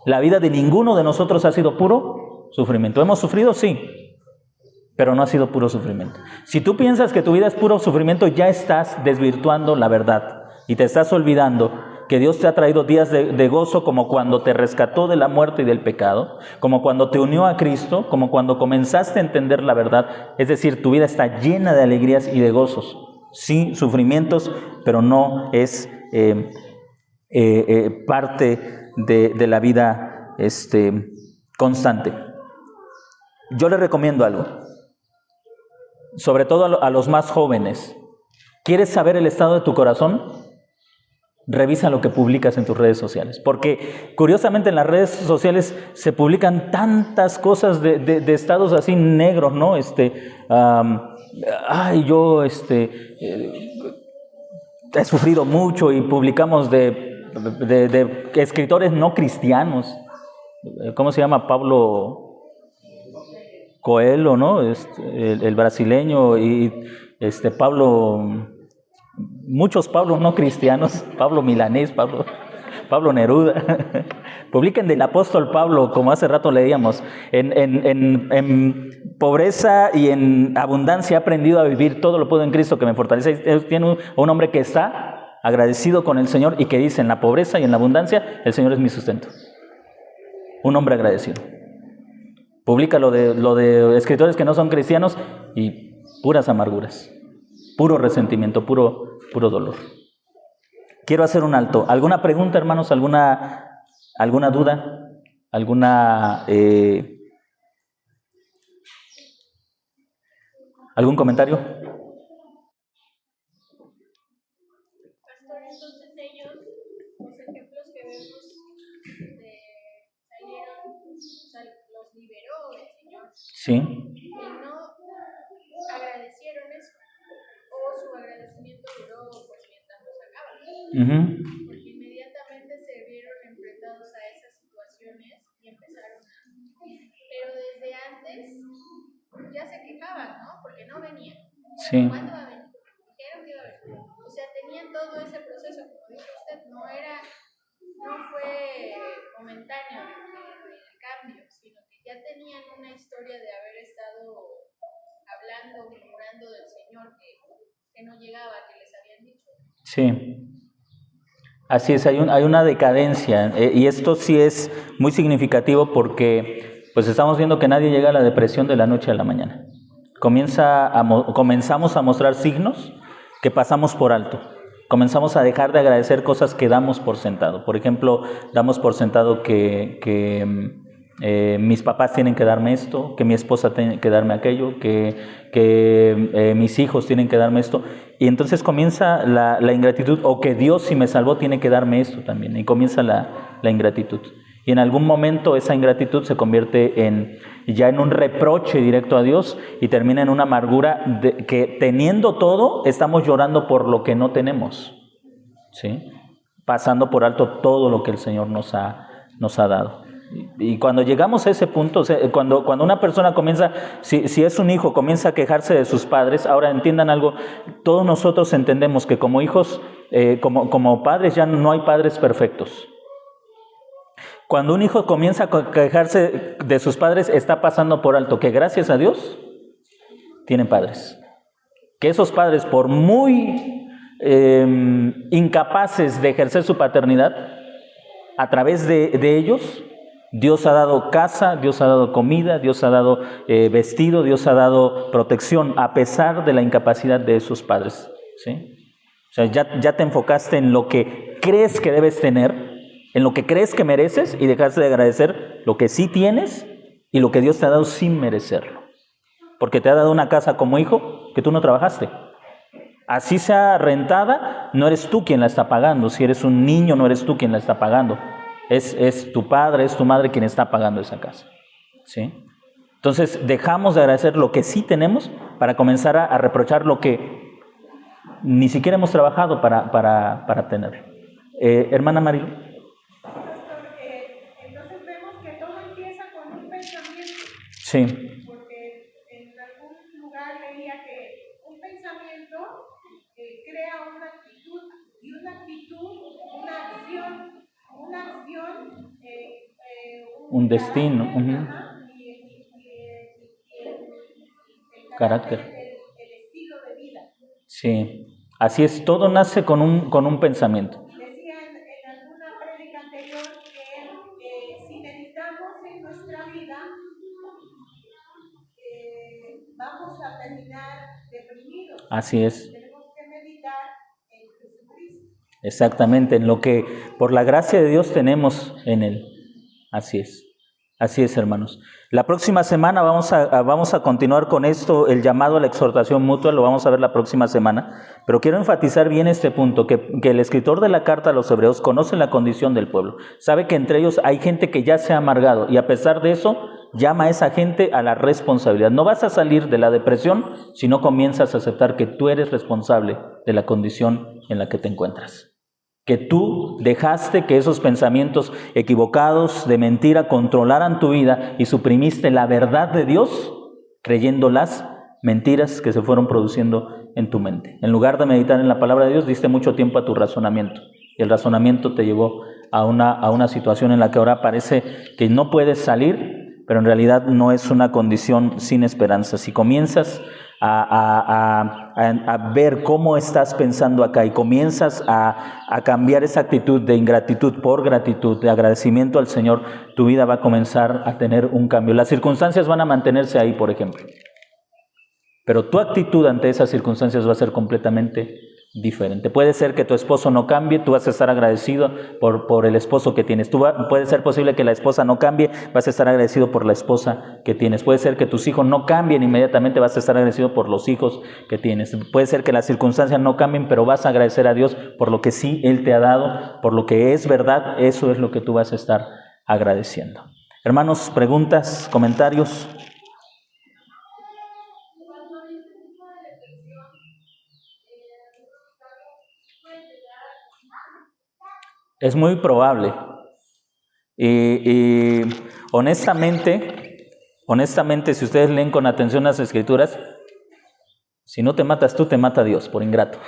A: La vida de ninguno de nosotros ha sido puro sufrimiento. ¿Hemos sufrido? Sí. Pero no ha sido puro sufrimiento. Si tú piensas que tu vida es puro sufrimiento, ya estás desvirtuando la verdad y te estás olvidando que Dios te ha traído días de gozo, como cuando te rescató de la muerte y del pecado, como cuando te unió a Cristo, como cuando comenzaste a entender la verdad. Es decir, tu vida está llena de alegrías y de gozos. Sí, sufrimientos, pero no es parte de la vida constante. Yo le recomiendo algo. Sobre todo a los más jóvenes. ¿Quieres saber el estado de tu corazón? Revisa lo que publicas en tus redes sociales. Porque curiosamente en las redes sociales se publican tantas cosas de estados así negros, ¿no? Yo he sufrido mucho, y publicamos de escritores no cristianos. ¿Cómo se llama? Pablo Coelho, ¿no? El brasileño, y Pablo, muchos Pablos no cristianos, Pablo Milanés, Pablo Neruda, publiquen del apóstol Pablo, como hace rato leíamos, en pobreza y en abundancia he aprendido a vivir, todo lo puedo en Cristo que me fortalece. Tiene un hombre que está agradecido con el Señor y que dice, en la pobreza y en la abundancia, el Señor es mi sustento. Un hombre agradecido. Publica lo de escritores que no son cristianos y puras amarguras, puro resentimiento, puro dolor. Quiero hacer un alto. ¿Alguna pregunta, hermanos? ¿Alguna duda? ¿Algún comentario?
C: Pastor, entonces ellos, los ejemplos que vemos salieron, los liberó el Señor.
A: Sí.
C: Y no agradecieron eso. O su agradecimiento duró pues mientras lo sacaban. Porque inmediatamente se vieron enfrentados a esas situaciones y empezaron a... Pero desde antes ya se quejaban, ¿no? Porque no venían.
A: Sí.
C: ¿Cuándo va a venir? Dijeron que iba a venir. O sea, tenían todo ese proceso, como dice usted, no fue momentáneo el cambio, sino que ya tenían una historia de haber estado hablando, murmurando del Señor que no llegaba, que les habían dicho.
A: Sí. Así es, hay una decadencia, y esto sí es muy significativo porque pues estamos viendo que nadie llega a la depresión de la noche a la mañana. Comenzamos a mostrar signos que pasamos por alto. Comenzamos a dejar de agradecer cosas que damos por sentado. Por ejemplo, damos por sentado que mis papás tienen que darme esto, que mi esposa tiene que darme aquello, que mis hijos tienen que darme esto. Y entonces comienza la ingratitud, o que Dios, si me salvó, tiene que darme esto también. Y comienza la ingratitud. Y en algún momento esa ingratitud se convierte ya en un reproche directo a Dios y termina en una amargura que teniendo todo, estamos llorando por lo que no tenemos, ¿sí? Pasando por alto todo lo que el Señor nos ha dado. Y cuando llegamos a ese punto, o sea, cuando una persona comienza, si es un hijo, comienza a quejarse de sus padres, ahora entiendan algo, todos nosotros entendemos que como hijos, como padres, ya no hay padres perfectos. Cuando un hijo comienza a quejarse de sus padres, está pasando por alto que gracias a Dios tienen padres. Que esos padres, por muy incapaces de ejercer su paternidad, a través de ellos, Dios ha dado casa, Dios ha dado comida, Dios ha dado vestido, Dios ha dado protección, a pesar de la incapacidad de esos padres, ¿sí? O sea, ya te enfocaste en lo que crees que debes tener, en lo que crees que mereces, y dejaste de agradecer lo que sí tienes y lo que Dios te ha dado sin merecerlo. Porque te ha dado una casa como hijo que tú no trabajaste. Así sea rentada, no eres tú quien la está pagando. Si eres un niño, no eres tú quien la está pagando. Es tu padre, es tu madre quien está pagando esa casa, ¿sí? Entonces dejamos de agradecer lo que sí tenemos para comenzar a reprochar lo que ni siquiera hemos trabajado para tener. Hermana Marilo.
D: Entonces vemos que todo empieza con un pensamiento.
A: Sí.
D: Porque en algún lugar leía que un pensamiento crea una actitud, y una actitud, una acción,
A: un destino.
D: El
A: carácter.
D: El estilo de vida.
A: Sí. Así es, todo nace con un pensamiento.
D: Decía en alguna prédica anterior que si meditamos en nuestra vida, vamos a terminar deprimidos.
A: Así es.
D: Tenemos que meditar en Jesucristo.
A: Exactamente, en lo que por la gracia de Dios tenemos en Él. Así es, hermanos. La próxima semana vamos a continuar con esto, el llamado a la exhortación mutua, lo vamos a ver la próxima semana, pero quiero enfatizar bien este punto, que el escritor de la carta a los hebreos conoce la condición del pueblo, sabe que entre ellos hay gente que ya se ha amargado, y a pesar de eso, llama a esa gente a la responsabilidad. No vas a salir de la depresión si no comienzas a aceptar que tú eres responsable de la condición en la que te encuentras. Que tú dejaste que esos pensamientos equivocados de mentira controlaran tu vida y suprimiste la verdad de Dios creyendo las mentiras que se fueron produciendo en tu mente. En lugar de meditar en la palabra de Dios, diste mucho tiempo a tu razonamiento. Y el razonamiento te llevó a una situación en la que ahora parece que no puedes salir, pero en realidad no es una condición sin esperanza. Si comienzas a ver cómo estás pensando acá y comienzas a cambiar esa actitud de ingratitud por gratitud, de agradecimiento al Señor, tu vida va a comenzar a tener un cambio. Las circunstancias van a mantenerse ahí, por ejemplo, pero tu actitud ante esas circunstancias va a ser completamente diferente. Puede ser que tu esposo no cambie, tú vas a estar agradecido por el esposo que tienes. Puede ser posible que la esposa no cambie, vas a estar agradecido por la esposa que tienes. Puede ser que tus hijos no cambien inmediatamente, vas a estar agradecido por los hijos que tienes. Puede ser que las circunstancias no cambien, pero vas a agradecer a Dios por lo que sí Él te ha dado, por lo que es verdad. Eso es lo que tú vas a estar agradeciendo. Hermanos, preguntas, comentarios. Es muy probable. Y honestamente, si ustedes leen con atención las Escrituras, si no te matas tú, te mata Dios por ingrato.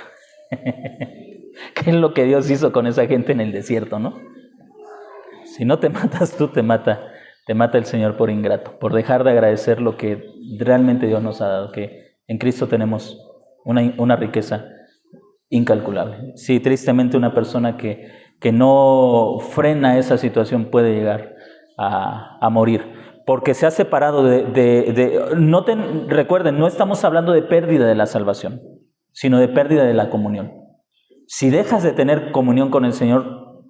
A: ¿Qué es lo que Dios hizo con esa gente en el desierto, no? Si no te matas tú, te mata el Señor por ingrato, por dejar de agradecer lo que realmente Dios nos ha dado, que en Cristo tenemos una riqueza incalculable. Sí, tristemente una persona que no frena esa situación puede llegar a morir, porque se ha separado recuerden, no estamos hablando de pérdida de la salvación, sino de pérdida de la comunión. Si dejas de tener comunión con el Señor,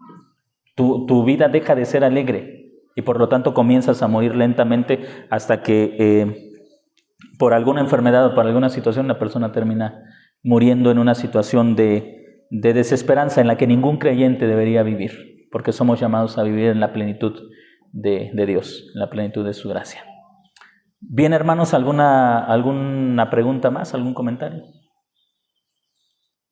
A: tu vida deja de ser alegre y por lo tanto comienzas a morir lentamente hasta que por alguna enfermedad o por alguna situación la persona termina muriendo en una situación de desesperanza en la que ningún creyente debería vivir, porque somos llamados a vivir en la plenitud de Dios, en la plenitud de su gracia. Bien, hermanos, ¿alguna pregunta más, algún comentario?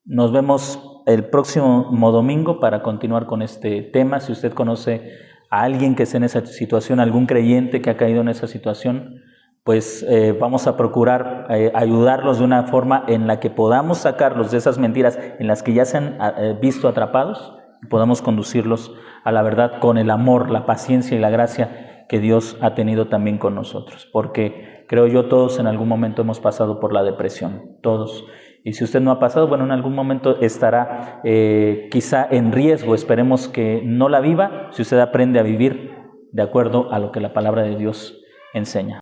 A: Nos vemos el próximo domingo para continuar con este tema. Si usted conoce a alguien que esté en esa situación, algún creyente que ha caído en esa situación, pues vamos a procurar ayudarlos de una forma en la que podamos sacarlos de esas mentiras en las que ya se han visto atrapados y podamos conducirlos a la verdad con el amor, la paciencia y la gracia que Dios ha tenido también con nosotros. Porque creo yo todos en algún momento hemos pasado por la depresión, todos. Y si usted no ha pasado, bueno, en algún momento estará quizá en riesgo. Esperemos que no la viva si usted aprende a vivir de acuerdo a lo que la palabra de Dios enseña.